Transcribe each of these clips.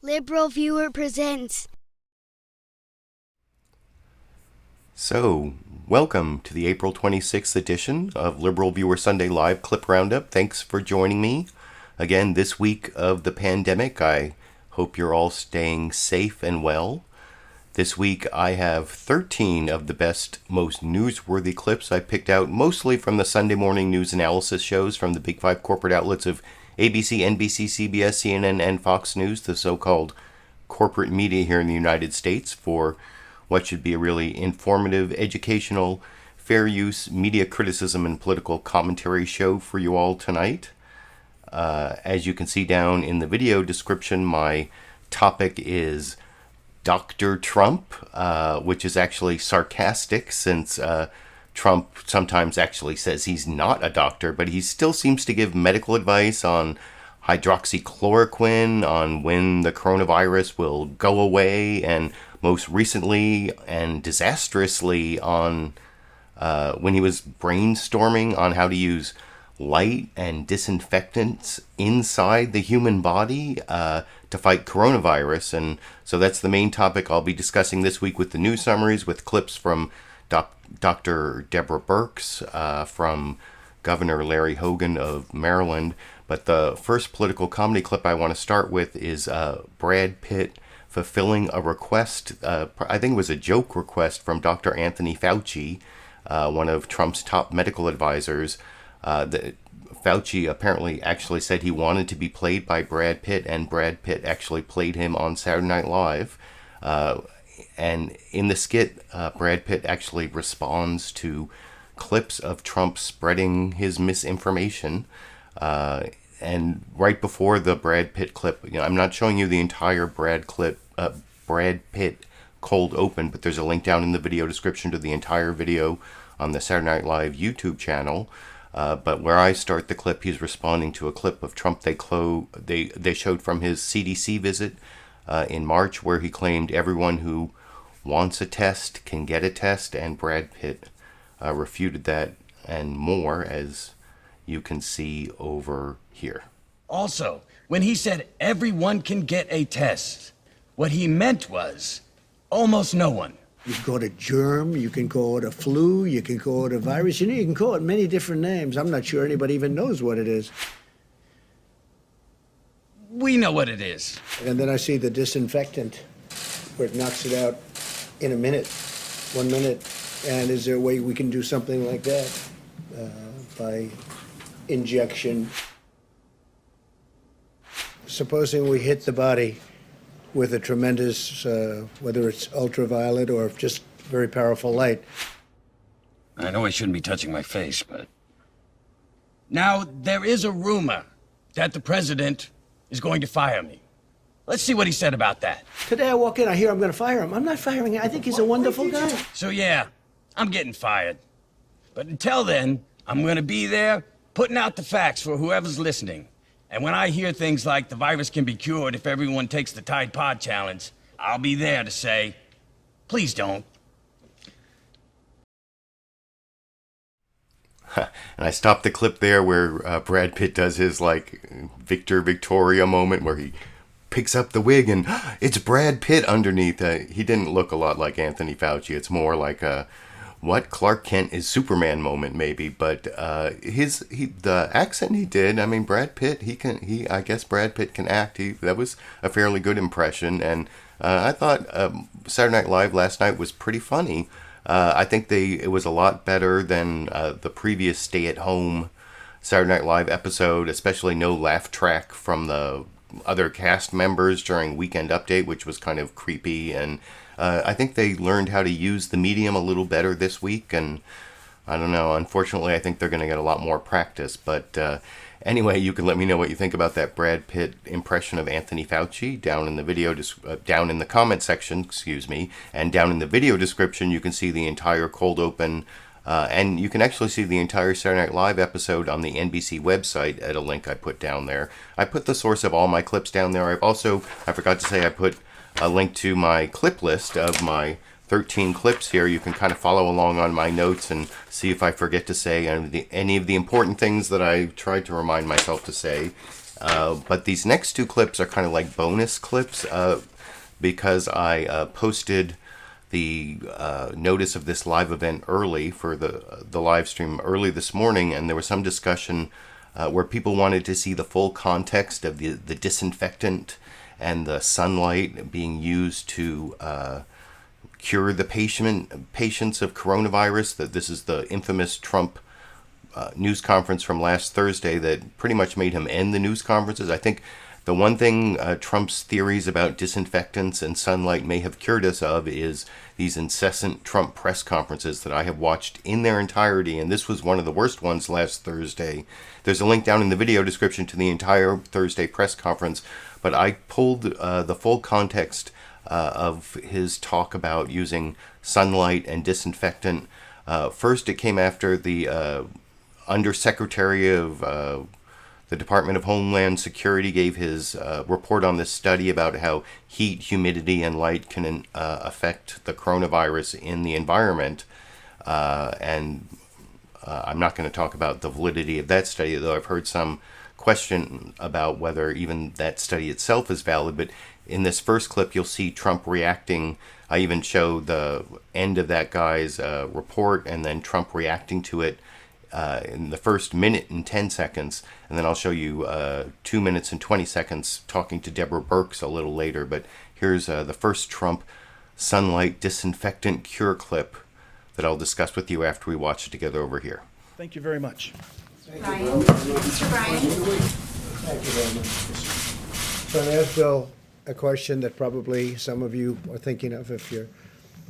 LiberalViewer presents. So, welcome to the April 26th edition of LiberalViewer Sunday Live Clip Roundup. Thanks for joining me. Again, this week of the pandemic, I hope you're all staying safe and well. This week, I have 13 of the best, most newsworthy clips I picked out, mostly from the Sunday morning news analysis shows from the big five corporate outlets of ABC, NBC, CBS, CNN, and Fox News, the so-called corporate media here in the United States, for what should be a really informative, educational, fair use media criticism and political commentary show for you all tonight. As you can see down in the video description, my topic is Dr. Trump, which is actually sarcastic since Trump sometimes actually says he's not a doctor, but he still seems to give medical advice on hydroxychloroquine, on when the coronavirus will go away, and most recently and disastrously on when he was brainstorming on how to use light and disinfectants inside the human body to fight coronavirus. And so that's the main topic I'll be discussing this week with the news summaries, with clips from Dr. Deborah Birx, from Governor Larry Hogan of Maryland. But the first political comedy clip I want to start with is Brad Pitt fulfilling a request, I think it was a joke request from Dr. Anthony Fauci, one of Trump's top medical advisors. Fauci apparently actually said he wanted to be played by Brad Pitt, and Brad Pitt actually played him on Saturday Night Live. And in the skit, Brad Pitt actually responds to clips of Trump spreading his misinformation. And right before the Brad Pitt clip, I'm not showing you the entire Brad Pitt cold open, but there's a link down in the video description to the entire video on the Saturday Night Live YouTube channel. But where I start the clip, he's responding to a clip of Trump they showed from his CDC visit in March, where he claimed everyone who wants a test can get a test, and Brad Pitt refuted that and more, as you can see over here. Also, when he said everyone can get a test, what he meant was almost no one. You can call it a germ, you can call it a flu, you can call it a virus. You can call it many different names. I'm not sure anybody even knows what it is. We know what it is. And then I see the disinfectant, where it knocks it out in a minute, 1 minute. And is there a way we can do something like that by injection? Supposing we hit the body with a tremendous, whether it's ultraviolet or just very powerful light. I know I shouldn't be touching my face, but... Now, there is a rumor that the president is going to fire me. Let's see what he said about that. Today I walk in, I hear I'm going to fire him. I'm not firing him. I think he's a wonderful guy. So yeah, I'm getting fired. But until then, I'm going to be there putting out the facts for whoever's listening. And when I hear things like the virus can be cured if everyone takes the Tide Pod Challenge, I'll be there to say, please don't. And I stopped the clip there where Brad Pitt does his Victoria moment where he picks up the wig and it's Brad Pitt underneath. He didn't look a lot like Anthony Fauci. It's more like a what Clark Kent is Superman moment maybe, but the accent he did, I mean, Brad Pitt, I guess Brad Pitt can act. That was a fairly good impression, and I thought Saturday Night Live last night was pretty funny. I think it was a lot better than the previous stay-at-home Saturday Night Live episode, especially no laugh track from the other cast members during Weekend Update, which was kind of creepy, and I think they learned how to use the medium a little better this week, and I don't know, unfortunately I think they're going to get a lot more practice, but anyway, you can let me know what you think about that Brad Pitt impression of Anthony Fauci down in the video, down in the comment section, and down in the video description you can see the entire cold open, and you can actually see the entire Saturday Night Live episode on the NBC website at a link I put down there. I put the source of all my clips down there. I forgot to say, I put a link to my clip list of my 13 clips here. You can kind of follow along on my notes and see if I forget to say any of the important things that I tried to remind myself to say. But these next two clips are kind of like bonus clips because I posted the notice of this live event early for the live stream early this morning, and there was some discussion where people wanted to see the full context of the disinfectant and the sunlight being used to cure the patients of coronavirus. That this is the infamous Trump news conference from last Thursday that pretty much made him end the news conferences. I think the one thing Trump's theories about disinfectants and sunlight may have cured us of is these incessant Trump press conferences that I have watched in their entirety, and this was one of the worst ones last Thursday. There's a link down in the video description to the entire Thursday press conference, but I pulled the full context of his talk about using sunlight and disinfectant. First, it came after the Undersecretary of the Department of Homeland Security gave his report on this study about how heat, humidity, and light can affect the coronavirus in the environment. And I'm not going to talk about the validity of that study, though I've heard some question about whether even that study itself is valid. But in this first clip, you'll see Trump reacting. I even show the end of that guy's report and then Trump reacting to it in the first minute and 10 seconds. And then I'll show you 2 minutes and 20 seconds talking to Deborah Birx a little later. But here's the first Trump sunlight disinfectant cure clip that I'll discuss with you after we watch it together over here. Thank you very much. Brian. Mr. Brian. Thank you very much. So I asked Bill a question that probably some of you are thinking of if you're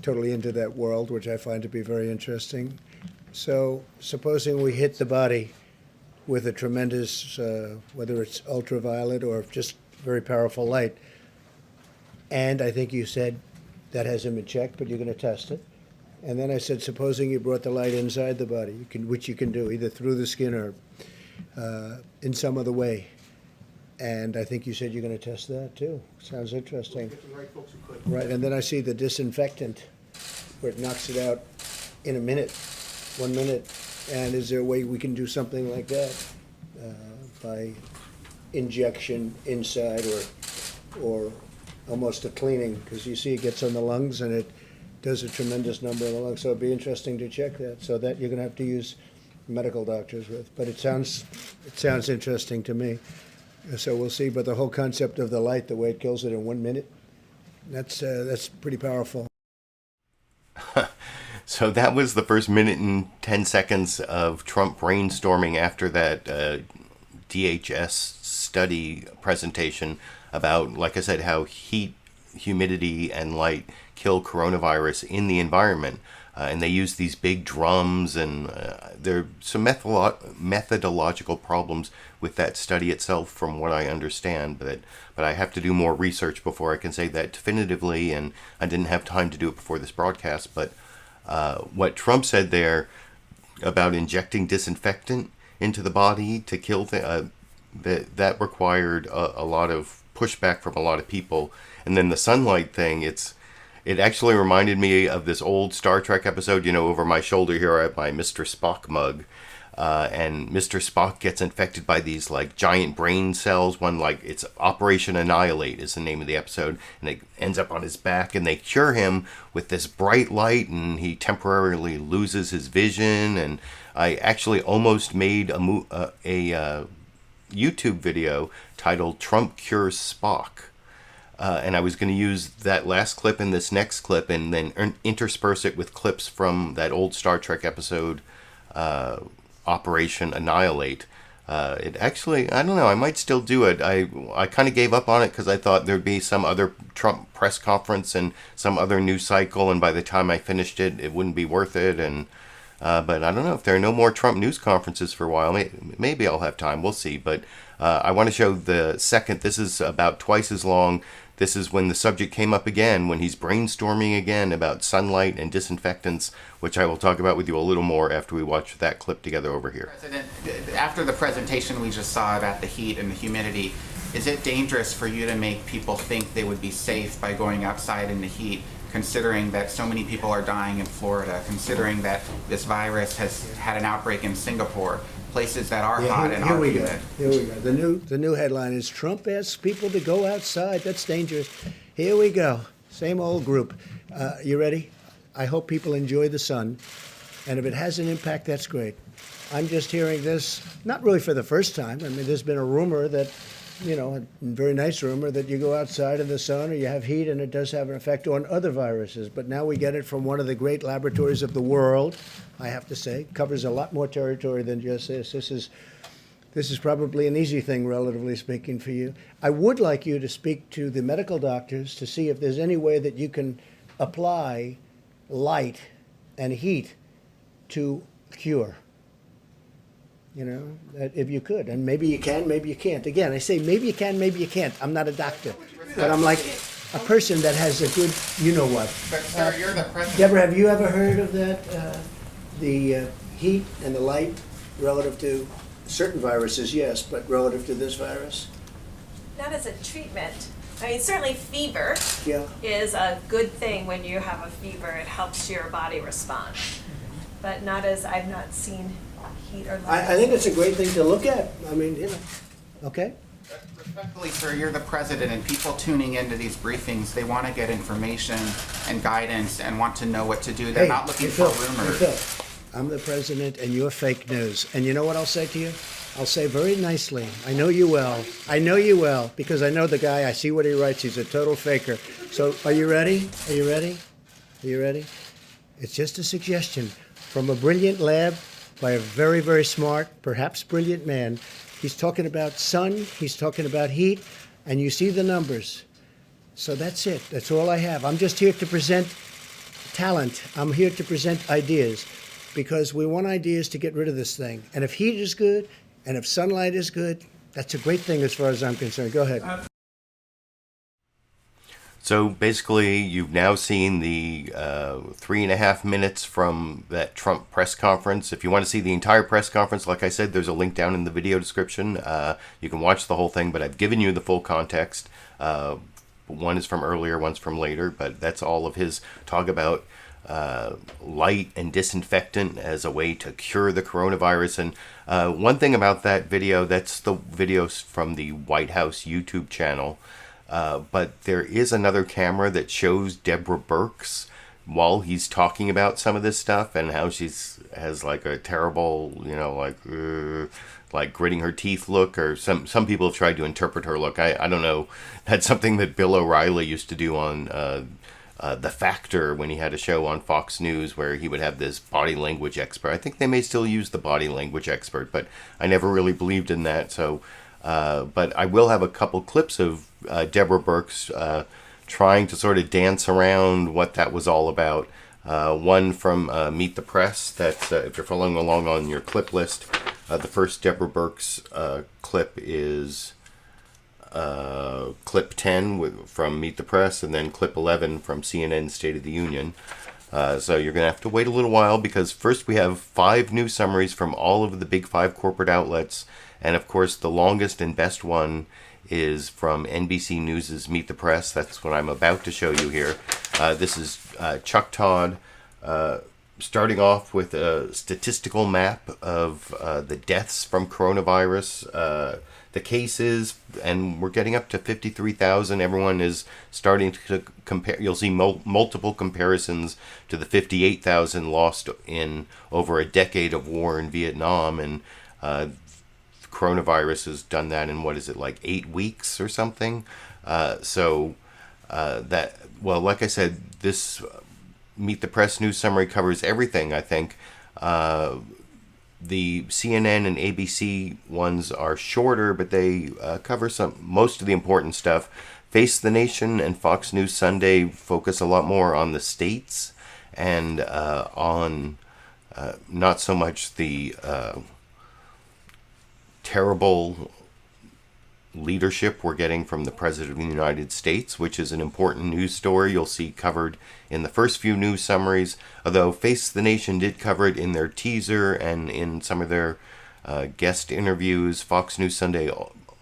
totally into that world, which I find to be very interesting. So supposing we hit the body with a tremendous, whether it's ultraviolet or just very powerful light, and I think you said that hasn't been checked, but you're going to test it. And then I said, supposing you brought the light inside the body, which you can do either through the skin or in some other way. And I think you said you're going to test that too. Sounds interesting. Right, and then I see the disinfectant where it knocks it out in a minute, 1 minute. And is there a way we can do something like that by injection inside or almost a cleaning? Because you see it gets on the lungs and it does a tremendous number of the lungs. So it'd be interesting to check that. So that you're going to have to use medical doctors with. But it sounds interesting to me. So we'll see. But the whole concept of the light, the way it kills it in 1 minute, that's pretty powerful. So that was the first minute and 10 seconds of Trump brainstorming after that DHS study presentation about, like I said, how heat, humidity, and light kill coronavirus in the environment. And they use these big drums, and there are some methodological problems with that study itself, from what I understand. But I have to do more research before I can say that definitively, and I didn't have time to do it before this broadcast. But what Trump said there about injecting disinfectant into the body to kill that required a lot of pushback from a lot of people. And then the sunlight thing, it actually reminded me of this old Star Trek episode. You know, over my shoulder here I have my Mr. Spock mug. And Mr. Spock gets infected by these like giant brain cells. One, like, it's Operation Annihilate is the name of the episode, and it ends up on his back, and they cure him with this bright light, and he temporarily loses his vision. And I actually almost made a YouTube video titled "Trump Cures Spock." And I was going to use that last clip in this next clip and then intersperse it with clips from that old Star Trek episode, Operation Annihilate. It actually, I don't know, I might still do it. I kind of gave up on it because I thought there'd be some other Trump press conference and some other news cycle, and by the time I finished it, it wouldn't be worth it. And but I don't know, if there are no more Trump news conferences for a while, maybe I'll have time. We'll see. But I want to show the second. This is about twice as long. This is when the subject came up again, when he's brainstorming again about sunlight and disinfectants, which I will talk about with you a little more after we watch that clip together over here. President, after the presentation we just saw about the heat and the humidity, is it dangerous for you to make people think they would be safe by going outside in the heat, considering that so many people are dying in Florida, considering that this virus has had an outbreak in Singapore, places that are Yeah, hot and here are we go. humid. Here we go. The new headline is Trump asks people to go outside. That's dangerous. Here we go. Same old group. You ready? I hope people enjoy the sun. And if it has an impact, that's great. I'm just hearing this, not really for the first time. I mean, there's been a rumor that, a very nice rumor that you go outside in the sun or you have heat and it does have an effect on other viruses. But now we get it from one of the great laboratories of the world, I have to say. Covers a lot more territory than just this. This is probably an easy thing, relatively speaking, for you. I would like you to speak to the medical doctors to see if there's any way that you can apply light and heat to cure. That if you could. And maybe you can, maybe you can't. Again, I say maybe you can, maybe you can't. I'm not a doctor. But I'm like a person that has a good, what. But sir, you're the president. Deborah, have you ever heard of that? The heat and the light relative to certain viruses, yes, but relative to this virus? Not as a treatment. I mean, certainly fever Yeah. is a good thing when you have a fever. It helps your body respond. But I've not seen heat or light. I think it's a great thing to look at. I mean, okay? Respectfully, sir, you're the president, and people tuning into these briefings, they want to get information and guidance and want to know what to do. They're not looking for rumors. Phil, I'm the president, and you're fake news. And you know what I'll say to you? I'll say very nicely, I know you well. I know you well, because I know the guy. I see what he writes. He's a total faker. So are you ready? Are you ready? Are you ready? It's just a suggestion from a brilliant lab by a very, very smart, perhaps brilliant man. He's talking about sun, he's talking about heat, and you see the numbers. So that's it. That's all I have. I'm just here to present talent. I'm here to present ideas because we want ideas to get rid of this thing. And if heat is good, and if sunlight is good, that's a great thing as far as I'm concerned. Go ahead. So basically, you've now seen the 3.5 minutes from that Trump press conference. If you want to see the entire press conference, like I said, there's a link down in the video description. You can watch the whole thing, but I've given you the full context. One is from earlier, one's from later, but that's all of his talk about light and disinfectant as a way to cure the coronavirus. And one thing about that video, that's the videos from the White House YouTube channel. But there is another camera that shows Deborah Birx while he's talking about some of this stuff and how has like a terrible, like gritting her teeth look, or some people have tried to interpret her look. I don't know. That's something that Bill O'Reilly used to do on The Factor when he had a show on Fox News where he would have this body language expert. I think they may still use the body language expert, but I never really believed in that. So, but I will have a couple clips of Deborah Birx trying to sort of dance around what that was all about. One from Meet the Press, that if you're following along on your clip list, the first Deborah Birx clip is clip 10 from Meet the Press, and then clip 11 from CNN State of the Union. So you're going to have to wait a little while, because first we have 5 news summaries from all of the big 5 corporate outlets. And of course, the longest and best one is from NBC News' Meet the Press. That's what I'm about to show you here. This is Chuck Todd starting off with a statistical map of the deaths from coronavirus, the cases, and we're getting up to 53,000. Everyone is starting to compare. You'll see multiple comparisons to the 58,000 lost in over a decade of war in Vietnam, and coronavirus has done that in, 8 weeks or something. Like I said, this Meet the Press news summary covers everything, I think. The CNN and ABC ones are shorter, but they cover most of the important stuff. Face the Nation and Fox News Sunday focus a lot more on the states and on not so much the terrible leadership we're getting from the President of the United States, which is an important news story you'll see covered in the first few news summaries, although Face the Nation did cover it in their teaser and in some of their guest interviews. Fox News Sunday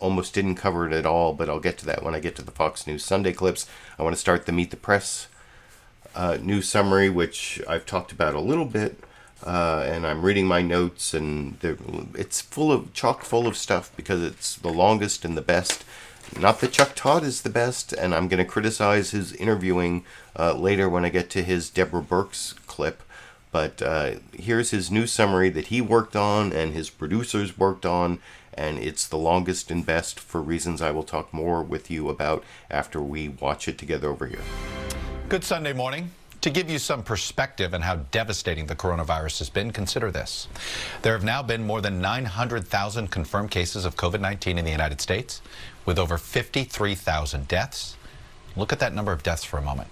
almost didn't cover it at all, but I'll get to that when I get to the Fox News Sunday clips. I want to start the Meet the Press news summary, which I've talked about a little bit. and I'm reading my notes, and it's chock full of stuff because it's the longest and the best. Not that Chuck Todd is the best, and I'm going to criticize his interviewing later when I get to his Deborah Birx clip. But here's his new summary that he worked on and his producers worked on, and it's the longest and best for reasons I will talk more with you about after we watch it together over here. Good Sunday morning. To give you some perspective on how devastating the coronavirus has been, consider this. There have now been more than 900,000 confirmed cases of COVID-19 in the United States, with over 53,000 deaths. Look at that number of deaths for a moment.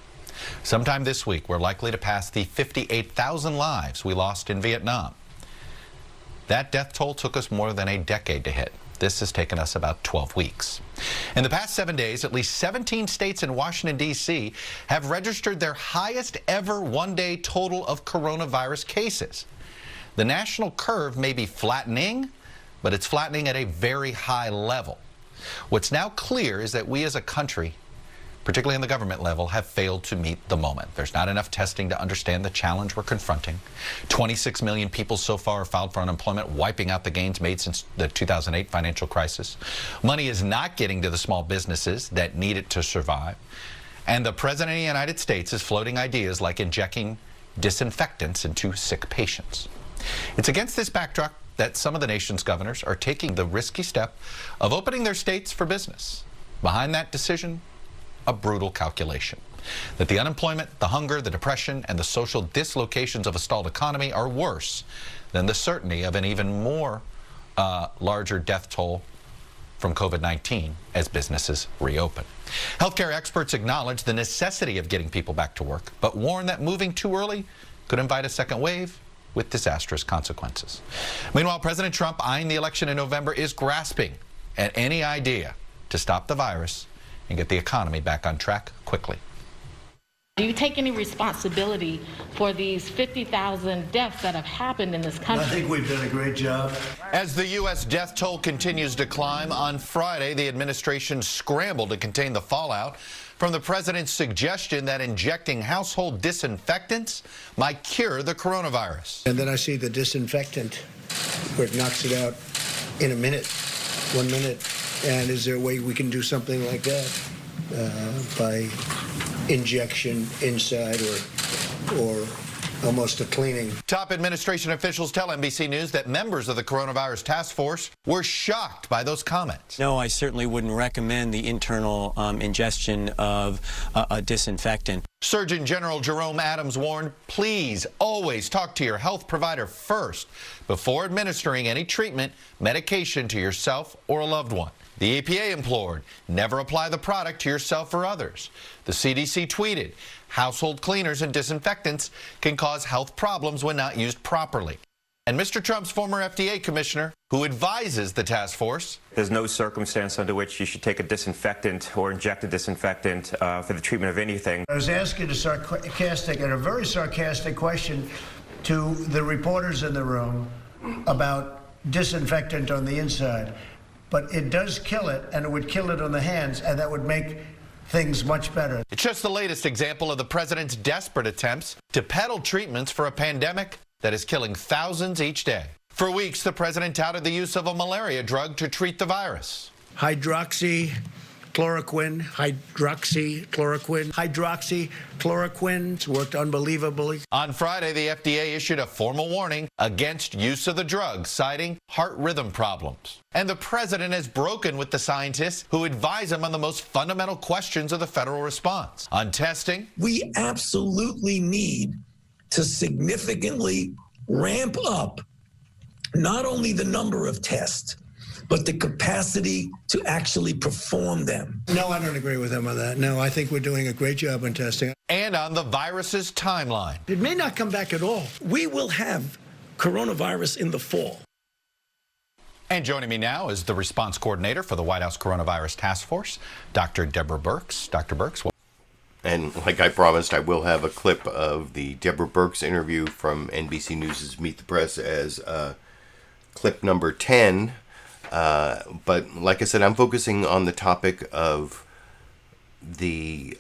Sometime this week, we're likely to pass the 58,000 lives we lost in Vietnam. That death toll took us more than a decade to hit. This has taken us about 12 weeks. In the past 7 days, at least 17 states and Washington, D.C. have registered their highest ever one-day total of coronavirus cases. The national curve may be flattening, but it's flattening at a very high level. What's now clear is that we as a country, particularly on the government level, have failed to meet the moment. There's not enough testing to understand the challenge we're confronting. 26 million people so far filed for unemployment, wiping out the gains made since the 2008 financial crisis. Money is not getting to the small businesses that need it to survive. And the President of the United States is floating ideas like injecting disinfectants into sick patients. It's against this backdrop that some of the nation's governors are taking the risky step of opening their states for business. Behind that decision, a brutal calculation that the unemployment, the hunger, the depression, and the social dislocations of a stalled economy are worse than the certainty of an even more larger death toll from COVID-19 as businesses reopen. Healthcare experts acknowledge the necessity of getting people back to work, but warn that moving too early could invite a second wave with disastrous consequences. Meanwhile, President Trump, eyeing the election in November, is grasping at any idea to stop the virus and get the economy back on track quickly. Do you take any responsibility for these 50,000 deaths that have happened in this country? I think we've done a great job. As the U.S. death toll continues to climb, on Friday, the administration scrambled to contain the fallout from the president's suggestion that injecting household disinfectants might cure the coronavirus. And then I see the disinfectant where it knocks it out in a minute, 1 minute. And is there a way we can do something like that by injection inside or almost a cleaning? Top administration officials tell NBC News that members of the coronavirus task force were shocked by those comments. No, I certainly wouldn't recommend the internal ingestion of a disinfectant. Surgeon General Jerome Adams warned, please always talk to your health provider first before administering any treatment, medication to yourself or a loved one. The EPA implored, never apply the product to yourself or others. The CDC tweeted, household cleaners and disinfectants can cause health problems when not used properly. And Mr. Trump's former FDA commissioner, who advises the task force, there's no circumstance under which you should take a disinfectant or inject a disinfectant for the treatment of anything. I was asking a sarcastic and a very sarcastic question to the reporters in the room about disinfectant on the inside. But it does kill it, and it would kill it on the hands, and that would make things much better. It's just the latest example of the president's desperate attempts to peddle treatments for a pandemic that is killing thousands each day. For weeks, the president touted the use of a malaria drug to treat the virus. Hydroxychloroquine. It's worked unbelievably. On Friday, the FDA issued a formal warning against use of the drug, citing heart rhythm problems. And the president has broken with the scientists who advise him on the most fundamental questions of the federal response. On testing, we absolutely need to significantly ramp up not only the number of tests, but the capacity to actually perform them. No, I don't agree with him on that. No, I think we're doing a great job on testing. And on the virus's timeline. It may not come back at all. We will have coronavirus in the fall. And joining me now is the response coordinator for the White House Coronavirus Task Force, Dr. Deborah Birx. Dr. Birx. And like I promised, I will have a clip of the Deborah Birx interview from NBC News' Meet the Press as clip number 10. But like I said, I'm focusing on the topic of the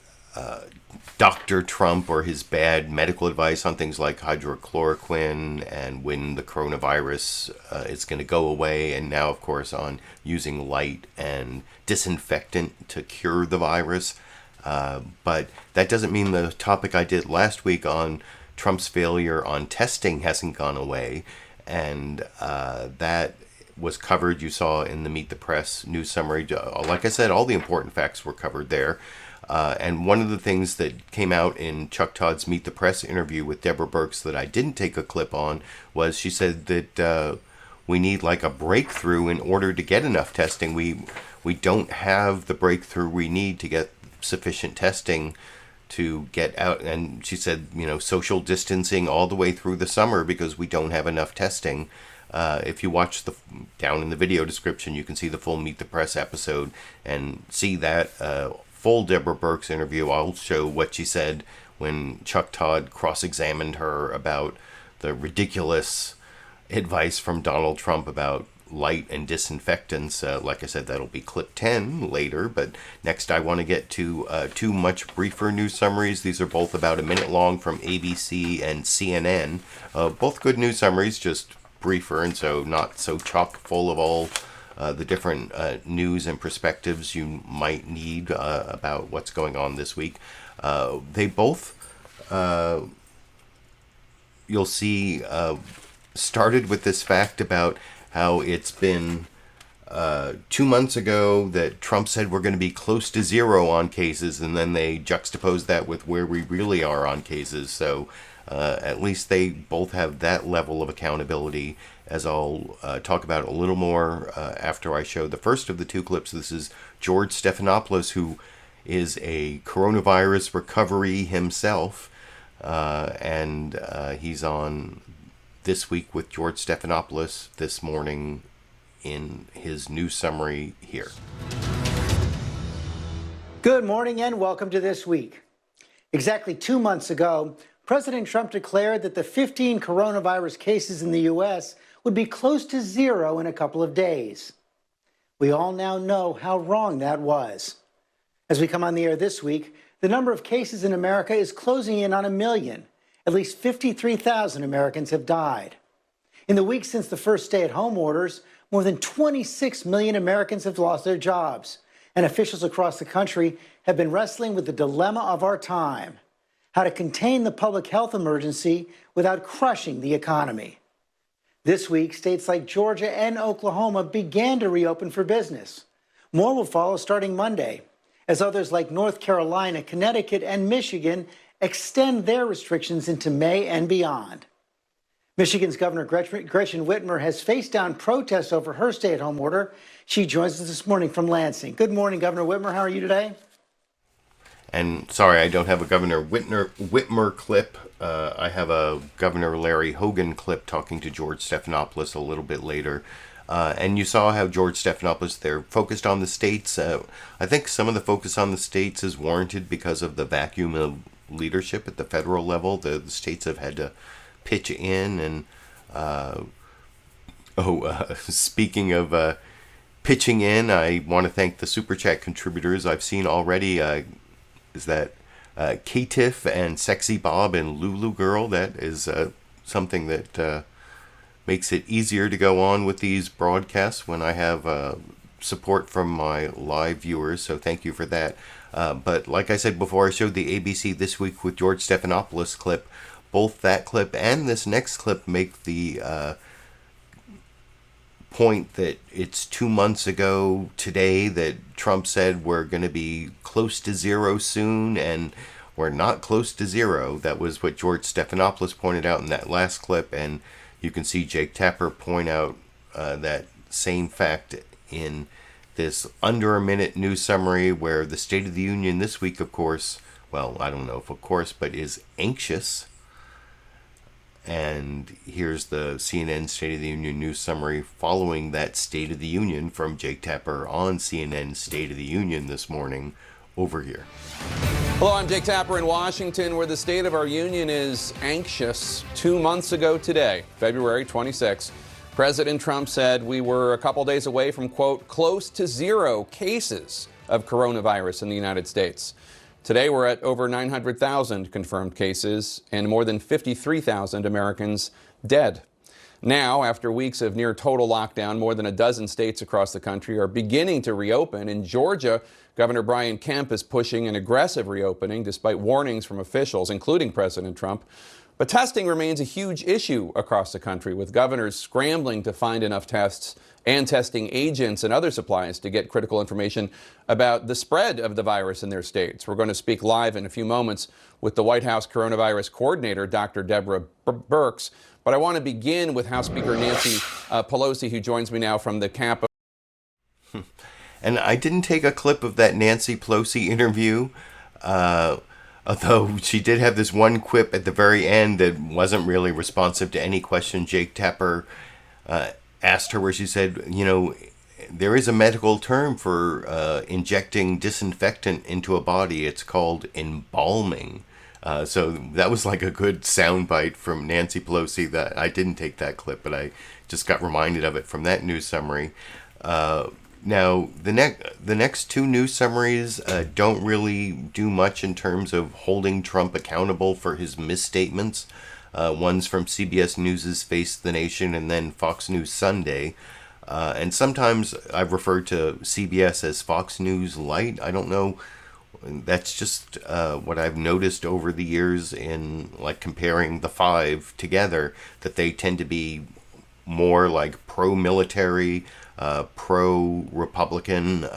Dr. Trump or his bad medical advice on things like hydroxychloroquine and when the coronavirus is going to go away, and now, of course, on using light and disinfectant to cure the virus. But that doesn't mean the topic I did last week on Trump's failure on testing hasn't gone away, and that was covered. You saw in the Meet the Press news summary. Like I said, all the important facts were covered there. And one of the things that came out in Chuck Todd's Meet the Press interview with Deborah Birx that I didn't take a clip on was she said that we need like a breakthrough in order to get enough testing. We don't have the breakthrough we need to get sufficient testing to get out. And she said, social distancing all the way through the summer because we don't have enough testing. If you watch down in the video description, you can see the full Meet the Press episode and see that full Deborah Birx interview. I'll show what she said when Chuck Todd cross-examined her about the ridiculous advice from Donald Trump about light and disinfectants. Like I said, that'll be clip 10 later, but next I want to get to two much briefer news summaries. These are both about a minute long from ABC and CNN. Both good news summaries, just briefer and so not so chock full of all the different news and perspectives you might need about what's going on this week. They both, you'll see, started with this fact about how it's been 2 months ago that Trump said we're going to be close to zero on cases, and then they juxtaposed that with where we really are on cases. So at least they both have that level of accountability, as I'll talk about a little more after I show the first of the two clips. This is George Stephanopoulos, who is a coronavirus recovery himself, and he's on This Week with George Stephanopoulos this morning in his news summary here. Good morning and welcome to This Week. Exactly 2 months ago, President Trump declared that the 15 coronavirus cases in the U.S. would be close to zero in a couple of days. We all now know how wrong that was. As we come on the air this week, the number of cases in America is closing in on 1 million. At least 53,000 Americans have died. In the week since the first stay-at-home orders, more than 26 million Americans have lost their jobs, and officials across the country have been wrestling with the dilemma of our time: how to contain the public health emergency without crushing the economy. This week, states like Georgia and Oklahoma began to reopen for business. More will follow starting Monday, as others like North Carolina, Connecticut, and Michigan extend their restrictions into May and beyond. Michigan's Governor Gretchen Whitmer has faced down protests over her stay-at-home order. She joins us this morning from Lansing. Good morning, Governor Whitmer. How are you today? And sorry, I don't have a Governor Whitmer clip. I have a Governor Larry Hogan clip talking to George Stephanopoulos a little bit later. And you saw how George Stephanopoulos, they're focused on the states. I think some of the focus on the states is warranted because of the vacuum of leadership at the federal level. The states have had to pitch in. And speaking of pitching in, I want to thank the Super Chat contributors I've seen already. Is that K-Tiff and Sexy Bob and Lulu Girl? That is something that makes it easier to go on with these broadcasts when I have support from my live viewers, so thank you for that. But like I said before, I showed the ABC This Week with George Stephanopoulos clip. Both that clip and this next clip make the point that it's 2 months ago today that Trump said we're going to be close to zero soon, and we're not close to zero. That was what George Stephanopoulos pointed out in that last clip, and you can see Jake Tapper point out that same fact in this under a minute news summary where the State of the Union this week, of course, well, I don't know if of course, but is anxious. And here's the CNN State of the Union news summary following that State of the Union from Jake Tapper on CNN State of the Union this morning. Over here. Hello, I'm Jake Tapper in Washington, where the state of our union is anxious. 2 months ago today, February 26, President Trump said we were a couple days away from, quote, close to zero cases of coronavirus in the United States. Today, we're at over 900,000 confirmed cases and more than 53,000 Americans dead. Now, after weeks of near total lockdown, more than a dozen states across the country are beginning to reopen. In Georgia, Governor Brian Kemp is pushing an aggressive reopening despite warnings from officials, including President Trump. But testing remains a huge issue across the country, with governors scrambling to find enough tests and testing agents and other supplies to get critical information about the spread of the virus in their states. We're going to speak live in a few moments with the White House coronavirus coordinator, Dr. Deborah Birx. But I want to begin with House Speaker Nancy Pelosi, who joins me now from the Capitol. And I didn't take a clip of that Nancy Pelosi interview, although she did have this one quip at the very end that wasn't really responsive to any question Jake Tapper asked her, where she said, you know, there is a medical term for injecting disinfectant into a body. It's called embalming. So that was like a good soundbite from Nancy Pelosi. That I didn't take that clip, but I just got reminded of it from that news summary. Now, the next two news summaries don't really do much in terms of holding Trump accountable for his misstatements. One's from CBS News' Face the Nation and then Fox News Sunday. And sometimes I've referred to CBS as Fox News Light. I don't know. That's just what I've noticed over the years in like comparing the five together, that they tend to be more like pro-military, pro-Republican.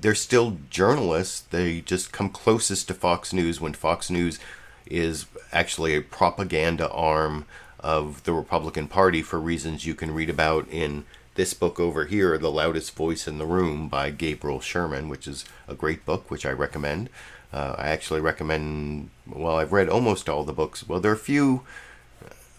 They're still journalists. They just come closest to Fox News when Fox News is actually a propaganda arm of the Republican Party for reasons you can read about in this book over here, The Loudest Voice in the Room by Gabriel Sherman, which is a great book, which I recommend. I actually recommend, well, I've read almost all the books. Well, there are a few,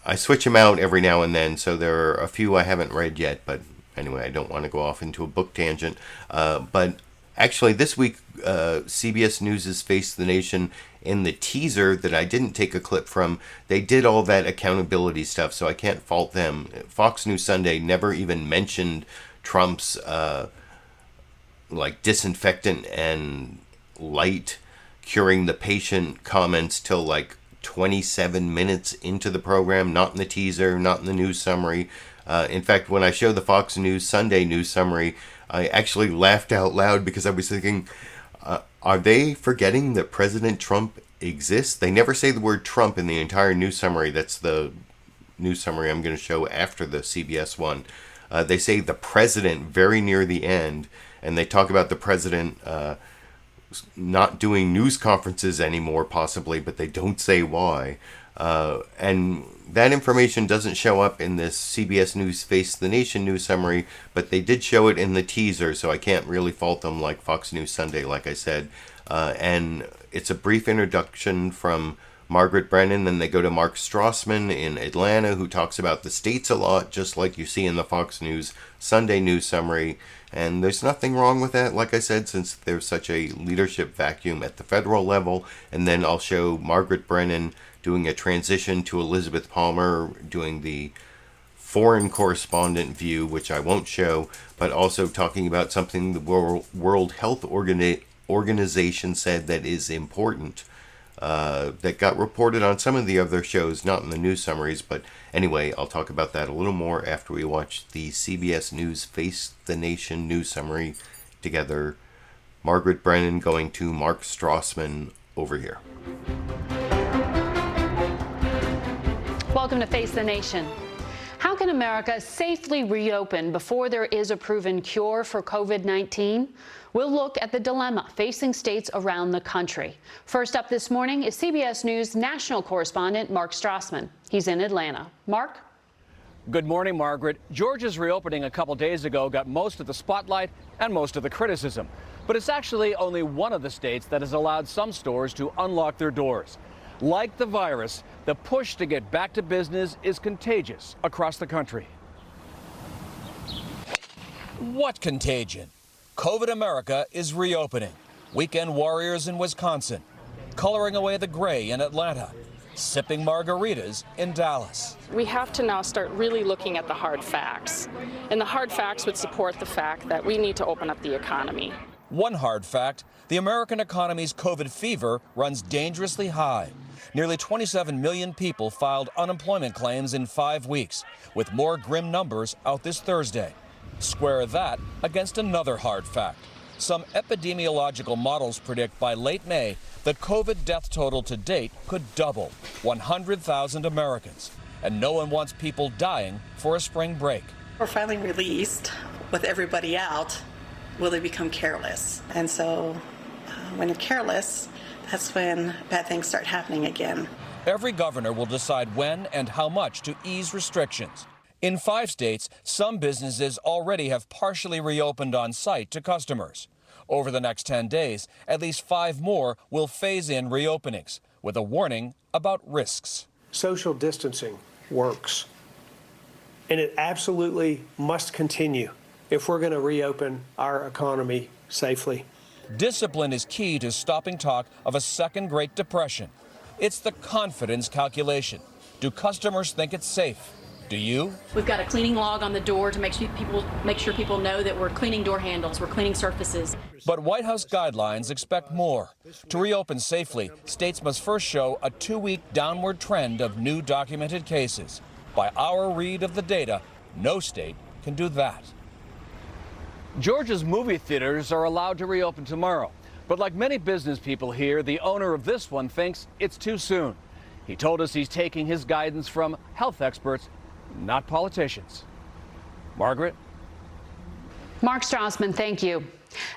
I switch them out every now and then, so there are a few I haven't read yet, but anyway, I don't want to go off into a book tangent. But actually, this week, CBS News' Face the Nation, in the teaser that I didn't take a clip from, they did all that accountability stuff, so I can't fault them. Fox News Sunday never even mentioned Trump's like disinfectant and light curing the patient comments till like 27 minutes into the program, not in the teaser, not in the news summary. In fact, when I showed the Fox News Sunday news summary, I actually laughed out loud because I was thinking, are they forgetting that President Trump exists? They never say the word Trump in the entire news summary. That's the news summary I'm going to show after the CBS one. They say the president very near the end, and they talk about the president not doing news conferences anymore, possibly, but they don't say why. And that information doesn't show up in this CBS News Face the Nation news summary, but they did show it in the teaser, so I can't really fault them like Fox News Sunday, like I said. And it's a brief introduction from Margaret Brennan, then they go to Mark Strassman in Atlanta, who talks about the states a lot, just like you see in the Fox News Sunday news summary. And there's nothing wrong with that, like I said, since there's such a leadership vacuum at the federal level. And then I'll show Margaret Brennan doing a transition to Elizabeth Palmer, doing the foreign correspondent view, which I won't show, but also talking about something the World Health Organization said that is important, that got reported on some of the other shows, not in the news summaries. But anyway, I'll talk about that a little more after we watch the CBS News Face the Nation news summary together. Margaret Brennan going to Mark Strassman over here. Welcome to Face the Nation. How can America safely reopen before there is a proven cure for COVID-19? We'll look at the dilemma facing states around the country. First up this morning is CBS News national correspondent Mark Strassman. He's in Atlanta. Mark? Good morning, Margaret. Georgia's reopening a couple days ago got most of the spotlight and most of the criticism. But it's actually only one of the states that has allowed some stores to unlock their doors. Like the virus, the push to get back to business is contagious across the country. What contagion? COVID America is reopening. Weekend warriors in Wisconsin, coloring away the gray in Atlanta, sipping margaritas in Dallas. We have to now start really looking at the hard facts. And the hard facts would support the fact that we need to open up the economy. One hard fact, the American economy's COVID fever runs dangerously high. Nearly 27 million people filed unemployment claims in 5 weeks, with more grim numbers out this Thursday. Square that against another hard fact. Some epidemiological models predict by late May the COVID death total to date could double, 100,000 Americans. And no one wants people dying for a spring break. We're finally released with everybody out. Will they become careless? And so when you're careless, that's when bad things start happening again. Every governor will decide when and how much to ease restrictions. In 5 states, some businesses already have partially reopened on site to customers. Over the next 10 days, at least 5 more will phase in reopenings, with a warning about risks. Social distancing works, and it absolutely must continue if we're going to reopen our economy safely. Discipline is key to stopping talk of a second Great Depression. It's the confidence calculation. Do customers think it's safe? Do you? We've got a cleaning log on the door to make sure people know that we're cleaning door handles, we're cleaning surfaces. But White House guidelines expect more. To reopen safely, states must first show a 2-week downward trend of new documented cases. By our read of the data, no state can do that. Georgia's movie theaters are allowed to reopen tomorrow. But like many business people here, the owner of this one thinks it's too soon. He told us he's taking his guidance from health experts, not politicians. Margaret? Mark Strassman, thank you.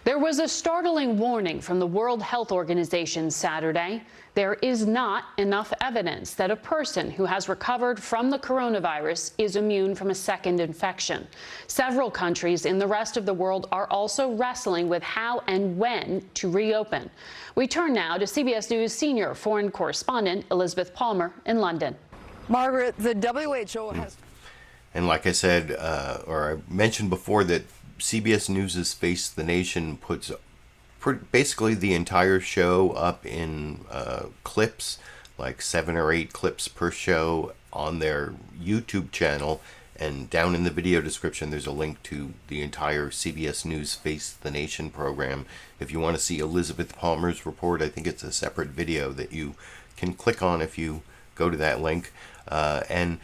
There was a startling warning from the World Health Organization Saturday. There is not enough evidence that a person who has recovered from the coronavirus is immune from a second infection. Several countries in the rest of the world are also wrestling with how and when to reopen. We turn now to CBS News senior foreign correspondent Elizabeth Palmer in London. Margaret, the WHO has... And like I said, or I mentioned before, that CBS News' Face the Nation puts basically the entire show up in clips, like 7 or 8 clips per show on their YouTube channel. And down in the video description, there's a link to the entire CBS News Face the Nation program. If you want to see Elizabeth Palmer's report, I think it's a separate video that you can click on if you go to that link. And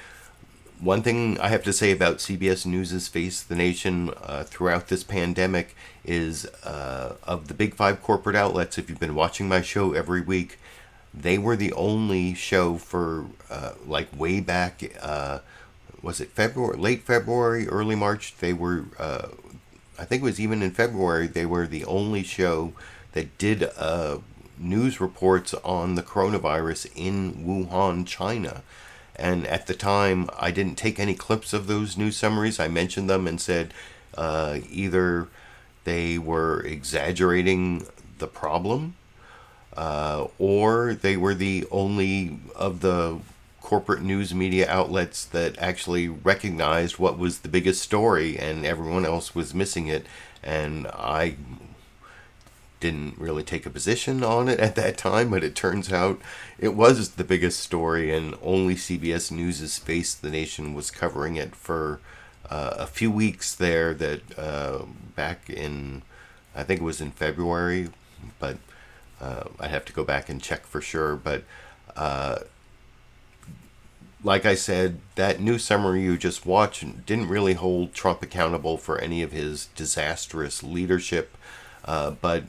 one thing I have to say about CBS News' Face the Nation throughout this pandemic is of the big 5 corporate outlets, if you've been watching my show every week, they were the only show for like way back, was it February, late February, early March? They were, I think it was even in February, they were the only show that did news reports on the coronavirus in Wuhan, China. And at the time, I didn't take any clips of those news summaries. I mentioned them and said either they were exaggerating the problem or they were the only of the corporate news media outlets that actually recognized what was the biggest story and everyone else was missing it. And I didn't really take a position on it at that time, but it turns out it was the biggest story, and only CBS News' Face the Nation was covering it for a few weeks there, that back in, I think it was in February, but I'd have to go back and check for sure. But like I said, that news summary you just watched didn't really hold Trump accountable for any of his disastrous leadership. But